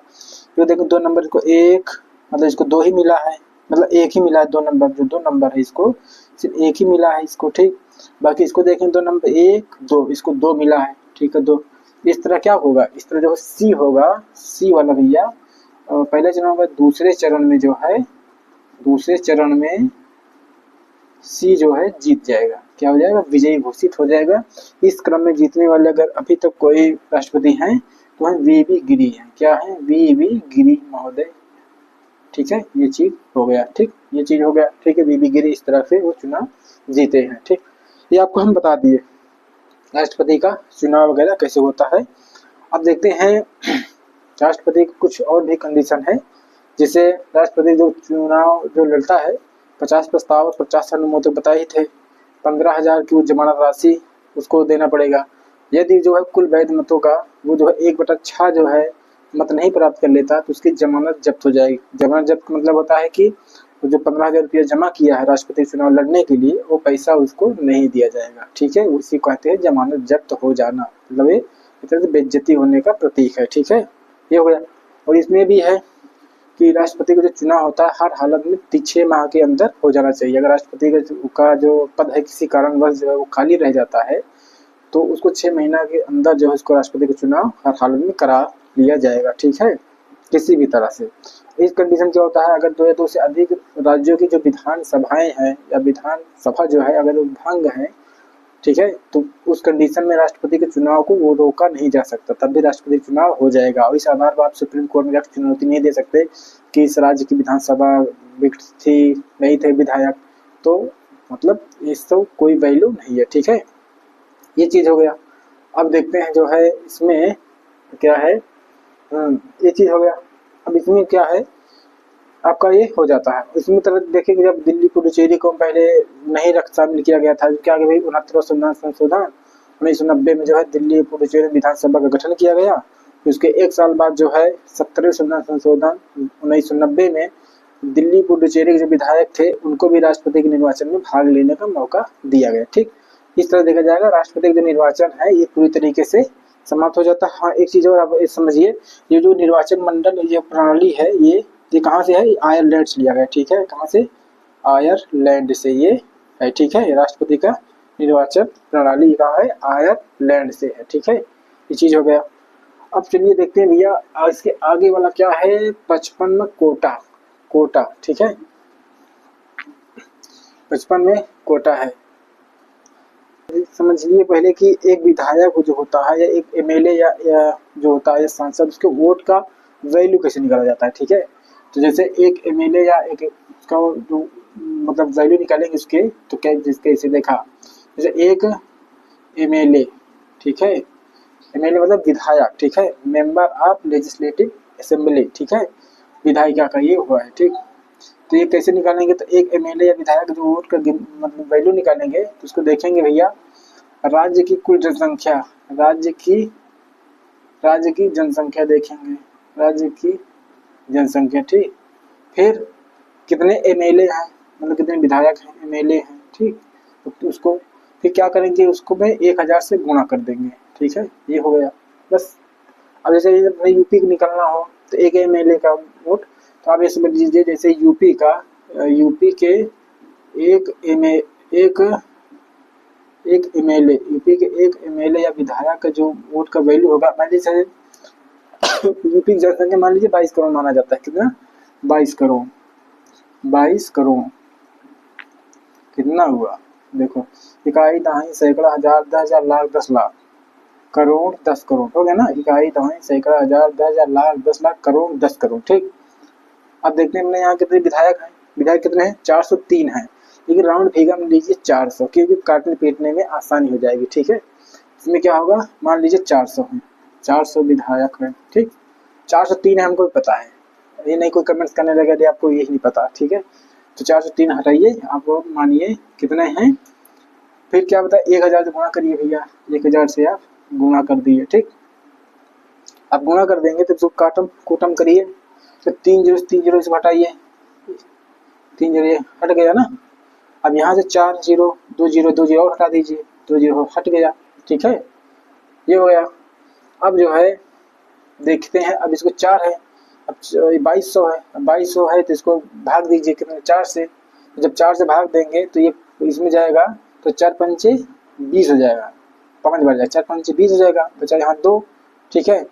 तो देखें 2 नंबर, इसको 1, मतलब इसको 2 ही मिला है, मतलब 1 ही मिला है। 2 नंबर, जो 2 नंबर है इसको सिर्फ 1 ही मिला है इसको, ठीक। बाकी इसको देखें 2 नंबर 1 2, इसको 2 मिला है, ठीक है, 2। इस तरह क्या होगा, इस तरह जो सी होगा, सी वाला भैया पहले चरण होगा, दूसरे चरण में जो है, दूसरे चरण में सी जो है जीत जाएगा, क्या हो जाएगा, विजयी घोषित हो जाएगा। इस क्रम में जीतने वाले अगर अभी तक कोई राष्ट्रपति हैं तो है वीबी गिरी है, क्या है, वीबी गिरी महोदय, ठीक है। ये चीज हो गया, ठीक, ये चीज हो गया, ठीक है। वीबी गिरी इस तरह से वो चुनाव जीते हैं, ठीक। ये आपको हम बता दिए राष्ट्रपति का चुनाव वगैरह कैसे होता है। अब देखते हैं राष्ट्रपति की कुछ और भी कंडीशन है, जिसे राष्ट्रपति जो चुनाव जो लड़ता है 50 प्रस्ताव 50 अनुमोदन बताए ही थे, 15,000 की जमानत राशि उसको देना पड़ेगा। यदि जो है कुल वैध मतों का वो जो है 1/6 जो है मत नहीं प्राप्त कर लेता तो उसकी जमानत जब्त हो जाएगी। जमानत जब्त मतलब होता है कि जो 15,000 रुपया जमा किया है राष्ट्रपति चुनाव लड़ने के लिए, वो पैसा उसको नहीं दिया जाएगा, ठीक है। उसी कहते हैं जमानत जब्त हो जाना, मतलब ये बेइज्जती होने का प्रतीक है, ठीक है, ये हो गया। और इसमें भी है कि राष्ट्रपति का जो चुनाव होता है हर हालत में 6 माह के अंदर हो जाना चाहिए। अगर राष्ट्रपति का जो पद है किसी कारणवश जो है वो खाली रह जाता है तो उसको 6 महीना के अंदर जो है उसको राष्ट्रपति का चुनाव हर हालत में करा लिया जाएगा, ठीक है, किसी भी तरह से। इस कंडीशन क्या होता है, अगर 2 या 2 से अधिक राज्यों की जो विधान सभाएं हैं या विधान सभा जो है अगर वो भंग है, ठीक है, तो उस कंडीशन में राष्ट्रपति के चुनाव को वो रोका नहीं जा सकता, तब भी राष्ट्रपति चुनाव हो जाएगा। और इस आधार पर आप सुप्रीम कोर्ट में जाकर चुनौती नहीं दे सकते कि इस राज्य की विधानसभा विकट थी, नहीं थे विधायक, तो मतलब इस तो कोई वैल्यू नहीं है, ठीक है, ये चीज हो गया। अब देखते हैं जो है इसमें क्या है, ये चीज हो गया। अब इसमें क्या है आपका ये हो जाता है। इसमें तरह देखेंगे जब दिल्ली पुडुचेरी को पहले नहीं शामिल किया गया था, क्या भाई 69वां संशोधन 1990 में जो है दिल्ली पुडुचेरी विधानसभा का गठन किया गया। तो उसके 1 साल बाद जो है 70वें संशोधन 1990 में दिल्ली पुडुचेरी के जो विधायक थे उनको भी राष्ट्रपति के निर्वाचन में भाग लेने का मौका दिया गया, ठीक। इस तरह देखा जाएगा राष्ट्रपति का जो निर्वाचन है ये पूरी तरीके से समाप्त हो जाता है। हाँ, एक चीज और आप समझिए, ये जो निर्वाचन मंडल ये प्रणाली है ये कहाँ से है, आयरलैंड से लिया गया, ठीक है, कहाँ से, आयरलैंड से ये है, ठीक है। राष्ट्रपति का निर्वाचन प्रणाली कहाँ है, आयरलैंड से है, ठीक है, ये चीज हो गया। अब चलिए देखते हैं भैया इसके आगे वाला क्या है, 55 कोटा, कोटा, ठीक है, 55 में कोटा है। समझिए पहले कि एक विधायक जो होता है या एक एमएलए या जो होता है सांसद, उसके वोट का वैल्यू कैसे निकाला जाता है, ठीक है। तो जैसे एक एमएलए या एक उसका जो मतलब वैल्यू निकालेंगे उसके, तो क्या जिसके इसे देखा, जैसे एक एमएलए, ठीक है, एमएलए मतलब विधायक, ठीक है, मेंबर ऑफ लेजिस्लेटिव असेंबली, ठीक है, विधायिका का ये हुआ है, ठीक। तो ये कैसे निकालेंगे, तो एक एमएलए या विधायक जो वोट का मतलब वैल्यू निकालेंगे तो उसको देखेंगे भैया राज्य की कुल जनसंख्या, राज्य की जनसंख्या देखेंगे, राज्य की जनसंख्या, ठीक। फिर कितने एमएलए हैं, मतलब कितने विधायक हैं, एमएलए हैं, ठीक। तो उसको फिर क्या करेंगे, उसको में 1000 से गुणा कर देंगे, ठीक है, ये हो गया बस। अब जैसे यूपी निकलना हो तो एक एमएलए का वोट, तो आप ये समझ लीजिए जैसे यूपी के एक एमएलए, यूपी के एक एमएलए या विधायक का जो वोट का वैल्यू होगा, मान लीजिए यूपी की जनसंख्या मान लीजिए 22 करोड़ माना जाता है, कितना, 22 करोड़, 22 करोड़ कितना हुआ देखो, इकाई दहाई सैकड़ा हजार 10,000 लाख 10 लाख, करोड़ 10 करोड़ हो गया ना, इकाई दहाई सैकड़ा हजार 10,000 लाख 10 लाख करोड़ 10 करोड़। ठीक, अब देखते हैं हमने यहाँ कितने विधायक हैं। विधायक कितने हैं? 403 हैं, लेकिन राउंड फिगर में लीजिए 400, क्योंकि काटने पीटने में आसानी हो जाएगी। ठीक है, इसमें क्या होगा, मान लीजिए 400 हैं, 400 विधायक हैं। ठीक, 403 है हमको पता है, ये नहीं कोई कमेंट्स करने लगा कि आपको यही नहीं पता। ठीक है, तो 403 हटाइए, आप मानिए कितने हैं। फिर क्या बता, 1000 से गुणा करिए भैया, 1000 से आप गुणा कर दिए। ठीक, आप गुणा कर देंगे तो काटम कूटम करिए, तो 3 जीरो से हटाइए, 3 जीरो हट गया ना। अब यहाँ से 4 जीरो 2 जीरो 2 जीरो और हटा दीजिए, 2 जीरो हट गया। ठीक है, ये हो गया। अब जो है देखते हैं, अब इसको 4 है, अब 2200 है, 2200 है तो इसको भाग दीजिए कितने, 4 से। तो जब 4 से भाग देंगे तो ये इसमें जाएगा, तो 4 पंचे 20 हो जाएगा, 5 बार जाएगा, 4 पंचे 20 हो जाएगा, बचा यहाँ 2। ठीक है,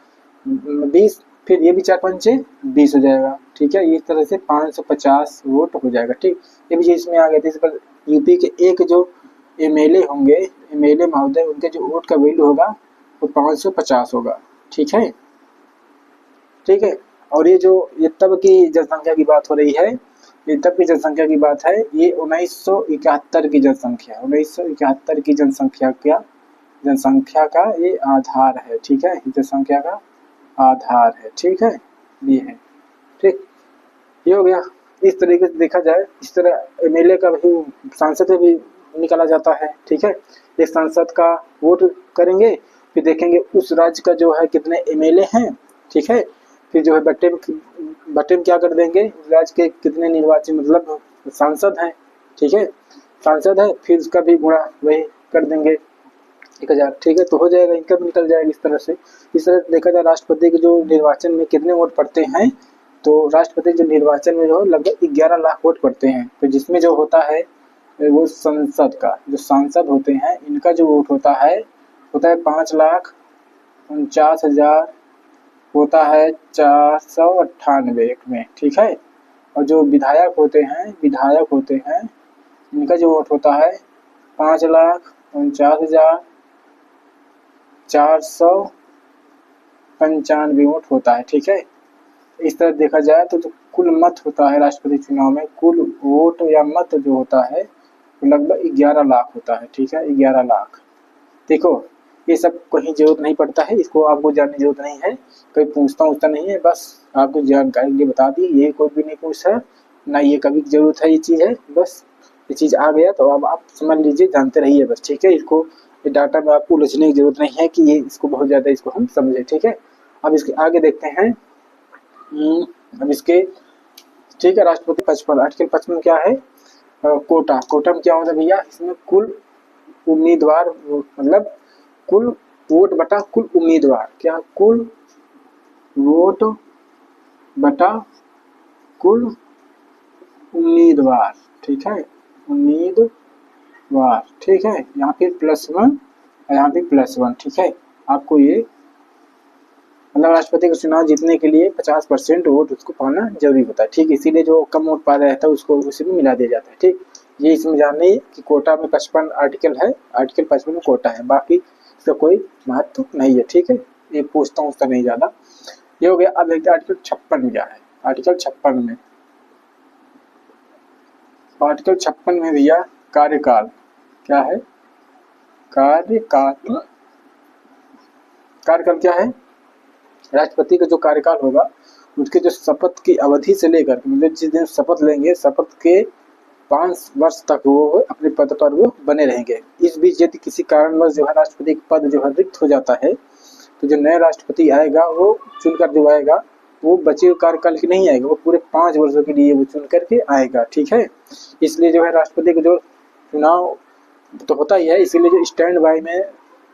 20, फिर ये भी 4 पंचे 20 हो जाएगा। ठीक है, इस तरह से 550 वोट हो जाएगा। ठीक, ये भी इसमें आ गया था। इस पर यूपी के एक जो एमएलए होंगे, एमएलए महोदय, उनके जो वोट का वैल्यू होगा वो 550 होगा। ठीक है, ठीक है। और ये तब की जनसंख्या की बात हो रही है, ये तब की जनसंख्या की बात है, ये 1971 की जनसंख्या, 1971 की जनसंख्या का ये आधार है। ठीक है, जनसंख्या का आधार है। ठीक है, ये है। ठीक, ये हो गया। इस तरीके से देखा जाए, इस तरह एमएलए का भी, सांसद भी निकाला जाता है। ठीक है, एक सांसद का वोट करेंगे, फिर देखेंगे उस राज्य का जो है कितने एमएलए हैं। ठीक है, फिर जो है बट्टे में क्या कर देंगे, उस राज्य के कितने निर्वाचित मतलब सांसद हैं। ठीक है, सांसद है, फिर उसका भी गुणा वही कर देंगे 1000। ठीक है, तो हो जाएगा, इनकम निकल जाएगी इस तरह से। इस तरह देखा जाए राष्ट्रपति के जो निर्वाचन में कितने वोट पड़ते हैं, तो राष्ट्रपति जो निर्वाचन में जो लगभग 11 लाख वोट पड़ते हैं। तो जिसमें जो होता है वो संसद का जो सांसद होते हैं, इनका जो वोट होता है 5,49,000 होता है 498 में। ठीक है, और जो विधायक होते हैं इनका जो वोट होता है 5,49,495 वोट होता है। ठीक है, इस तरह देखा जाए तो जो कुल मत होता है राष्ट्रपति चुनाव में, कुल वोट या मत जो होता है वो लगभग 11 लाख होता है। ठीक है, 11 लाख। देखो, ये सब कहीं जरूरत नहीं पड़ता है, इसको आपको जानने की जरूरत नहीं है, कोई पूछता नहीं है, बस आपको जानकारी ये बता दी, ये कोई भी नहीं पूछता ना, ये कभी जरूरत है, ये चीज़ है, बस ये चीज़ आ गया तो अब आप समझ लीजिए, जानते रहिए बस। ठीक है, इसको ये डाटा में आपको उलझने की जरूरत नहीं है कि ये इसको बहुत ज़्यादा इसको हम समझें। ठीक है, अब इसके आगे देखते हैं। अब इसके, ठीक है, राष्ट्रपति 55 आर्टिकल 55 क्या है, कोटा। कोटा में क्या होता है भैया, इसमें कुल उम्मीदवार मतलब कुल वोट बटा कुल उम्मीदवार, क्या कुल वोट बटा कुल उम्मीदवार। ठीक है, उम्मीदवार। ठीक है, यहाँ पे +1 और यहाँ पे +1। ठीक है, आपको ये मतलब राष्ट्रपति का चुनाव जीतने के लिए 50% वोट उसको पाना जरूरी होता है। ठीक, इसीलिए जो कम वोट पा रहा है उसको उसी में मिला दिया जाता है। ठीक, ये इसमें जानिए कि कोटा में 55 आर्टिकल है, आर्टिकल 55 में कोटा है, बाकी इसका कोई महत्व नहीं है। ठीक है, ये पूछता हूँ उसका नहीं ज़्यादा। ये हो गया। अब देखते हैं आर्टिकल 56 क्या है। आर्टिकल 56 में, आर्टिकल 56 में भैया कार्यकाल क्या है, कार्यकाल। कार्यकाल क्या है, राष्ट्रपति का जो कार्यकाल होगा उसके जो शपथ की अवधि से लेकर मतलब जिस दिन शपथ लेंगे, शपथ के 5 वर्ष तक वो अपने पद पर वो बने रहेंगे। इस बीच यदि किसी कारणवश जो है राष्ट्रपति का पद जो है रिक्त हो जाता है, तो जो नया राष्ट्रपति आएगा वो चुनकर जो आएगा वो बचे हुए कार्यकाल की नहीं आएगा, वो पूरे 5 वर्षों के लिए वो चुन करके आएगा। ठीक है, इसलिए जो है राष्ट्रपति का जो चुनाव तो होता ही है, इसीलिए जो स्टैंड बाई में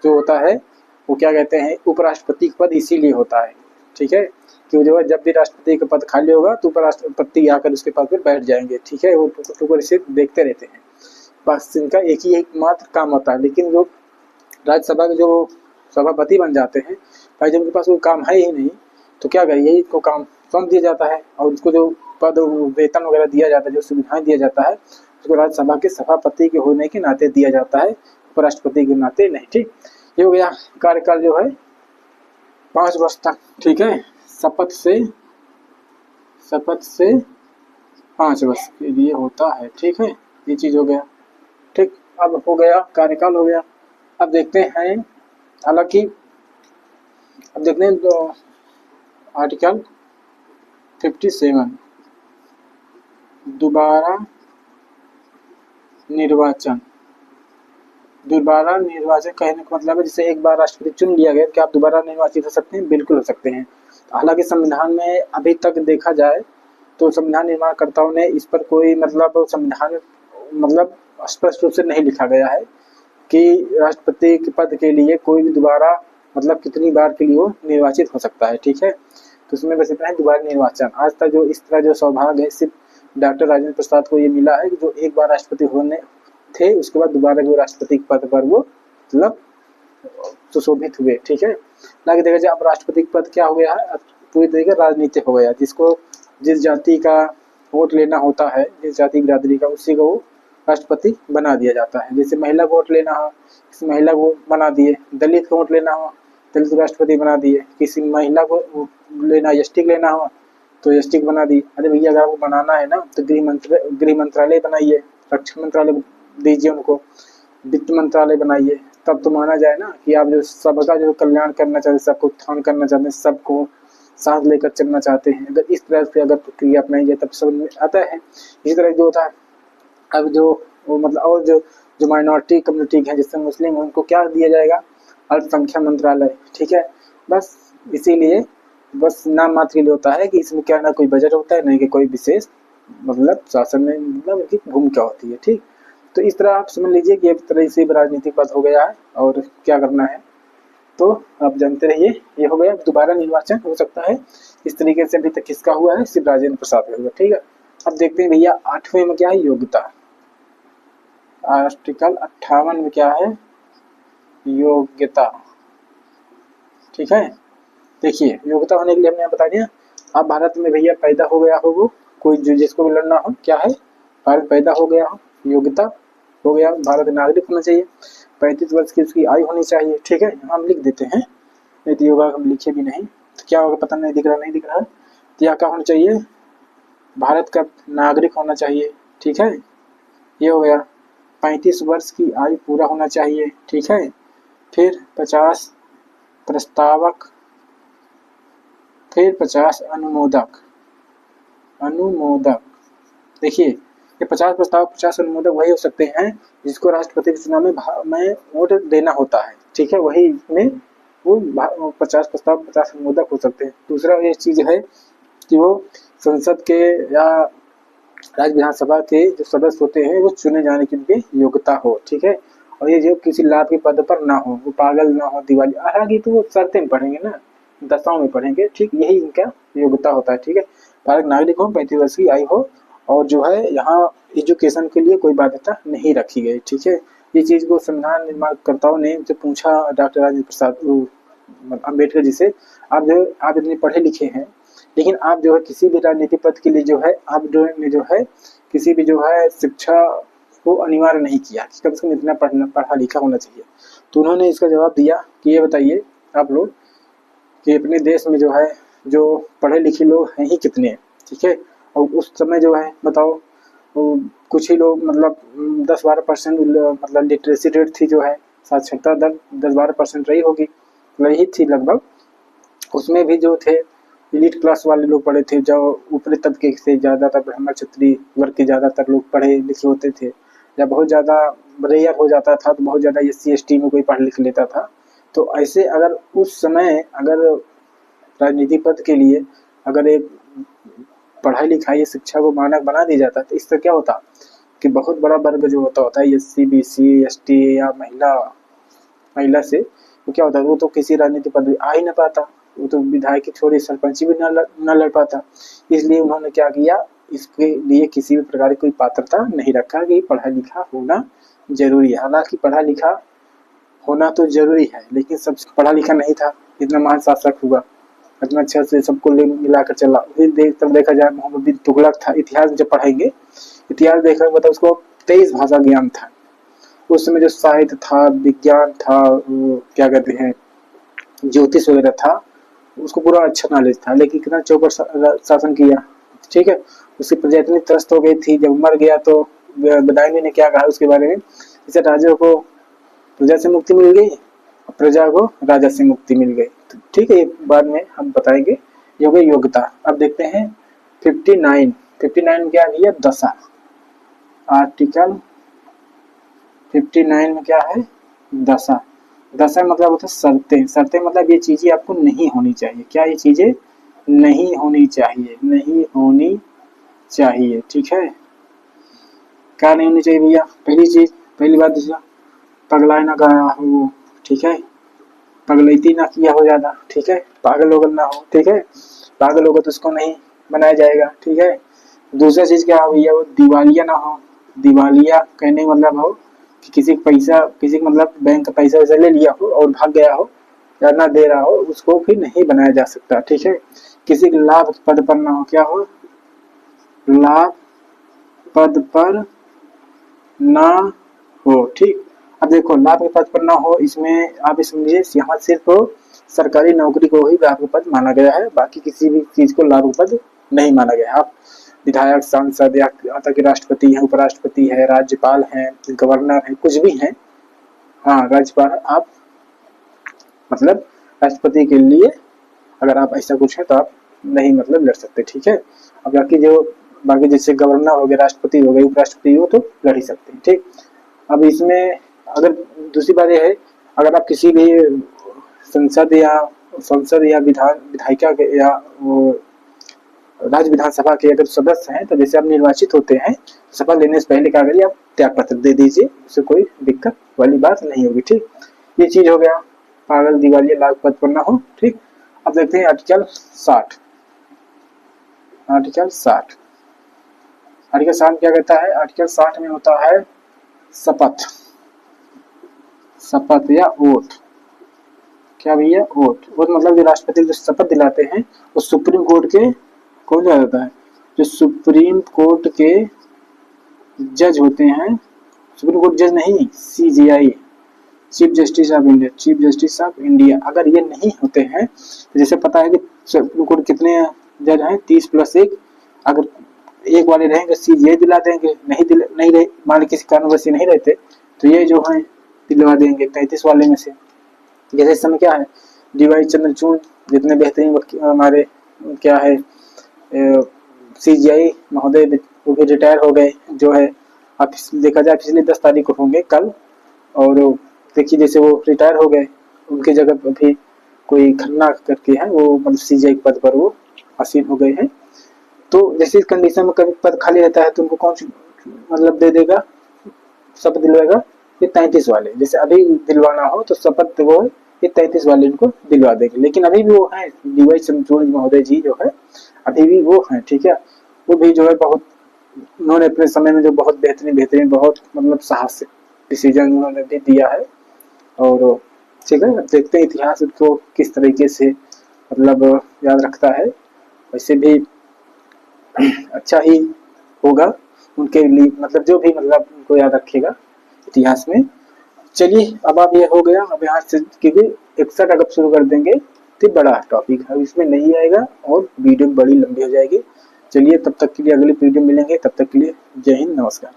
जो होता है वो क्या कहते हैं, उपराष्ट्रपति का पद इसीलिए होता है। ठीक है, कि जो है जब भी राष्ट्रपति का पद खाली होगा तो उपराष्ट्रपति आकर उसके पद पर बैठ जाएंगे। ठीक है, वो टुकर इसे देखते रहते हैं, बस इनका एक ही एकमात्र काम होता है। लेकिन जो राज्यसभा के जो सभापति बन जाते हैं, भाई जब उनके पास कोई काम है ही नहीं तो क्या करें, यही को काम सौंप दिया जाता है और उसको जो पद वेतन वगैरह दिया जाता है, जो सुविधाएं दिया जाता है, उसको राज्यसभा के सभापति के होने के नाते दिया जाता है, उपराष्ट्रपति के नाते नहीं। ठीक, ये हो गया कार्यकाल जो है 5 वर्ष तक, ठीक है। शपथ से 5 वर्ष के लिए होता है, ठीक है। ये चीज हो गया, ठीक। अब हो गया कार्यकाल हो गया। अब देखते हैं, हालांकि अब देखते हैं तो आर्टिकल 57 दोबारा निर्वाचन कहने का मतलब है जैसे एक बार राष्ट्रपति चुन लिया गया, क्या आप दोबारा निर्वाचित हो सकते हैं? बिल्कुल हो सकते हैं। हालांकि संविधान में अभी तक देखा जाए तो संविधान निर्माणकर्ताओं ने इस पर कोई संविधान स्पष्ट रूप से नहीं लिखा गया है कि राष्ट्रपति के पद के लिए कोई भी दोबारा कितनी बार के लिए वो निर्वाचित हो सकता है, ठीक है। तो उसमें बस इतना है, दोबारा निर्वाचन। आज तक जो इस तरह जो सौभाग्य है सिर्फ डॉक्टर राजेंद्र प्रसाद को ये मिला है कि जो एक बार राष्ट्रपति होने थे उसके बाद दोबारा जो राष्ट्रपति के पद पर वो सुशोभित हुए, ठीक है। ना कि देखा जाए अब राष्ट्रपति के पद क्या हो गया है, पूरी तरीके राजनीतिक हो गया। जिसको जिस जाति का वोट लेना होता है, जिस जाति बिरादरी का, उसी को राष्ट्रपति बना दिया जाता है। जैसे महिला को वोट लेना हो, किसी महिला को बना दिए। दलित को वोट लेना हो, दलित को राष्ट्रपति बना दिए। किसी महिला को लेना यष्टिक लेना हो तो यष्टिक बना दी। अरे भैया अगर आपको बनाना है ना तो गृह मंत्रालय बनाइए, रक्षा मंत्रालय दीजिए उनको, वित्त मंत्रालय बनाइए, तब तो माना जाए ना कि आप जो सबका जो कल्याण करना चाहते हैं, सबको उत्थान करना चाहते हैं, सबको साथ लेकर चलना चाहते हैं। अगर इस तरह से अगर प्रक्रिया अपनाई जाए तब समझ में आता है। इसी तरह जो होता है अब जो और जो माइनॉरिटी कम्युनिटी है जैसे मुस्लिम, उनको क्या दिया जाएगा? अल्पसंख्यक मंत्रालय, ठीक है। बस इसीलिए बस नाम मात्र के लिए होता है कि इसमें क्या ना कोई बजट होता है, नहीं कि कोई विशेष शासन में इनकी भूमिका होती है, ठीक। तो इस तरह आप समझ लीजिए कि एक तरह से राजनीतिक पद हो गया है और क्या करना है तो आप जानते रहिए। ये हो गया, दोबारा निर्वाचन हो सकता है। इस तरीके से अभी तक किसका हुआ है? सिर्फ राजेंद्र प्रसाद का हुआ, ठीक है। अब देखते हैं भैया 8वें में क्या है? योग्यता। आर्टिकल 58 में क्या है? योग्यता, ठीक है। देखिए योग्यता होने के लिए हमने बता दिया। अब भारत में भैया पैदा हो गया हो वो कोई जो जिसको भी लड़ना हो, क्या है? भारत पैदा हो गया हो, योग्यता हो गया, भारत नागरिक होना चाहिए, 35 वर्ष की उसकी आयु होनी चाहिए, ठीक है। हम लिख देते हैं, नहीं तो योगा हम लिखे भी नहीं तो क्या होगा पता नहीं दिख रहा है। तो यहाँ क्या होना चाहिए? भारत का नागरिक होना चाहिए, ठीक है। ये हो गया। 35 वर्ष की आयु पूरा होना चाहिए, ठीक है। फिर 50 प्रस्तावक, फिर 50 अनुमोदक। देखिए ये 50 प्रस्तावक 50 अनुमोदक वही हो सकते हैं जिसको राष्ट्रपति के चुनाव में वोट देना होता है, ठीक है। वही में वो 50 प्रस्ताव 50 अनुमोदक हो सकते हैं। दूसरा ये चीज है कि वो संसद के या राज्य विधानसभा के जो सदस्य होते हैं वो चुने जाने की उनकी योग्यता हो, ठीक है। और ये जो किसी लाभ के पद पर ना हो, वो पागल ना हो, दिवाली हालांकि तो वो शर्तें पढ़ेंगे ना, दशाओं में पढ़ेंगे, ठीक। यही इनका योग्यता होता है, ठीक है। भारत नागरिक हो, 35 वर्ष की आयु हो और जो है यहाँ एजुकेशन के लिए कोई बाध्यता नहीं रखी गई, ठीक है। ये चीज को संविधान निर्माणकर्ताओं ने जो पूछा डॉक्टर राजेंद्र प्रसाद अम्बेडकर जी से, आप इतने पढ़े लिखे हैं लेकिन आप जो है किसी भी राजनीतिक पद के लिए जो है आप जो है किसी भी जो है शिक्षा को अनिवार्य नहीं किया कि कम से कम इतना पढ़ा लिखा होना चाहिए। तो उन्होंने इसका जवाब दिया कि ये बताइए आप लोग कि अपने देश में जो है जो पढ़े लिखे लोग हैं ही कितने, ठीक है। और उस समय जो है बताओ कुछ ही लोग 10-12% लिटरेसी रेट थी जो है, साक्षरता दर 10-12% रही होगी, वही थी लगभग। उसमें भी जो थे एलीट क्लास वाले लोग पढ़े थे, जो ऊपरी तबके से ज़्यादातर ब्राह्मण क्षत्रिय वर्ग के ज़्यादातर लोग पढ़े लिखे होते थे। जब बहुत ज़्यादा रेयर हो जाता था तो बहुत ज़्यादा SC ST में कोई पढ़ लिख लेता था। तो ऐसे अगर उस समय अगर राजनीतिक पद के लिए अगर एक पढ़ाई लिखाई शिक्षा को मानक बना दिया जाता तो इससे क्या होता कि बहुत बड़ा वर्ग जो होता है SC BC ST या महिला से तो क्या होता है वो तो किसी राजनीतिक पद में आ ही ना पाता, वो तो विधायक छोड़ी सरपंची भी न लड़ पाता। इसलिए उन्होंने क्या किया, इसके लिए किसी भी प्रकार की कोई पात्रता नहीं रखा कि पढ़ा लिखा होना जरूरी है। हालांकि पढ़ा लिखा होना तो जरूरी है लेकिन सब पढ़ा लिखा नहीं था, इतना महान शासक हुआ, इतना अच्छा से सबको मिलाकर चला। फिर तब देखा जाए मोहम्मद बिन तुगलक था, इतिहास जब पढ़ेंगे इतिहास देखा मतलब उसको 23 भाषा ज्ञान था। उस समय जो साहित्य था, विज्ञान था, क्या कहते हैं, ज्योतिष वगैरह था, उसको पूरा अच्छा नॉलेज था, लेकिन कितना चौपट शासन किया, ठीक है। उसकी प्रजा इतनी त्रस्त हो गई थी, जब मर गया तो बदायूं ने क्या कहा उसके बारे में, जैसे राजा को प्रजा से मुक्ति मिल गई, प्रजा को राजा से मुक्ति मिल गई, तो ठीक है, ये बाद में हम बताएंगे। ये हो गई योग्यता। अब देखते हैं 59 में क्या दिया, दशा। आर्टिकल 59 में क्या है, दशा। दशा मतलब होता है शर्तें। शर्तें मतलब ये चीजें आपको नहीं होनी चाहिए। क्या ये चीजें नहीं होनी चाहिए, नहीं होनी चाहिए, ठीक है। क्या नहीं होनी चाहिए भैया, पहली चीज, पहली बात, दूसरा पगला ना गया हो, ठीक है, पगलैती ना किया हो ज्यादा, ठीक है, पागल वगल ना हो, ठीक है, पागल होगा तो उसको नहीं बनाया जाएगा, ठीक है। दूसरा चीज क्या हो भैया, वो दिवालिया ना हो। दिवालिया कहने का मतलब हो कि किसी का पैसा, किसी का मतलब बैंक का पैसा वैसा ले लिया हो और भाग गया हो या ना दे रहा हो, उसको भी नहीं बनाया जा सकता, ठीक है। किसी के लाभ पद पर ना हो, क्या हो, लाभ पद पर ना हो, ठीक। अब देखो, लाभ के पद पर ना हो, इसमें आप समझिए यहाँ सिर्फ सरकारी नौकरी को ही लाभ पद माना गया है, बाकी किसी भी चीज को लाभ पद नहीं माना गया है। आप विधायक, सांसद, या यहाँ तक राष्ट्रपति है, उपराष्ट्रपति है, राज्यपाल है, गवर्नर है, कुछ भी है, हाँ राज्यपाल, आप मतलब राष्ट्रपति के लिए अगर आप ऐसा कुछ है तो आप नहीं मतलब लड़ सकते, ठीक है। अब बाकी जैसे गवर्नर हो गए, राष्ट्रपति हो गए, उपराष्ट्रपति हो तो लड़ ही सकते हैं, ठीक। अब इसमें अगर दूसरी बात यह है, अगर आप किसी भी संसद या विधायिका के या राज्य विधानसभा के अगर सदस्य हैं, तो जैसे आप निर्वाचित होते हैं, शपथ लेने से पहले क्या करिए, आप त्याग पत्र दे दीजिए, उससे कोई दिक्कत वाली बात नहीं होगी, ठीक। ये चीज हो गया, पागल, दिवालिया, लाभ पद पर ना हो, ठीक। अब देखते हैं आर्टिकल 60। आर्टिकल 60 क्या कहता है, आर्टिकल 60 में होता है शपथ। शपथ या ओथ, क्या भैया, ओथ। ओथ मतलब जो राष्ट्रपति जो शपथ दिलाते हैं वो सुप्रीम कोर्ट के कौन दिलाता है, जो सुप्रीम कोर्ट के जज होते हैं, सुप्रीम कोर्ट जज नहीं, CJI, chief justice of India, chief justice of India. अगर ये नहीं होते हैं, तो जैसे पता है कि सुप्रीम कोर्ट कितने जज हैं, 30 + 1, अगर एक वाले रहेंगे CJI दिला देंगे, नहीं रहे, मान ली किसी कारणवश से नहीं रहते, तो ये जो है दिलवा देंगे 33 वाले में से। जैसे इस समय क्या है, DY चंद्रचूड़ जितने बेहतरीन हमारे क्या है CJI महोदय, वो भी रिटायर हो गए, जो है अब देखा जाए पिछले 10 तारीख को होंगे कल, और देखिए जैसे वो रिटायर हो गए, उनके जगह पर भी कोई खन्ना करके है, वो मतलब CJI पद पर वो आसीन हो गए हैं। तो जैसे इस कंडीशन में कभी पद खाली रहता है तो उनको कौन मतलब दे देगा, शपथ दिलवाएगा, ये 33 वाले। जैसे अभी दिलवाना हो तो शपथ वो ये 33 वाले उनको दिलवा देंगे, लेकिन अभी भी वो है DY चंद्रचूड़ महोदय जी जो है, अभी भी वो है, ठीक है। वो भी जो है बहुत, उन्होंने अपने समय में जो बहुत बेहतरीन बहुत मतलब साहसिक डिसीजन उन्होंने भी दिया है, और ठीक है। अब देखते हैं इतिहास को किस तरीके से मतलब याद रखता है, वैसे भी अच्छा ही होगा उनके लिए, मतलब जो भी मतलब उनको याद रखेगा इतिहास में। चलिए, अब आप ये हो गया, अब यहाँ से क्योंकि 61 अगर शुरू कर देंगे तो बड़ा टॉपिक है, इसमें नहीं आएगा और वीडियो बड़ी लंबी हो जाएगी। चलिए, तब तक के लिए अगली वीडियो मिलेंगे, तब तक के लिए जय हिंद, नमस्कार।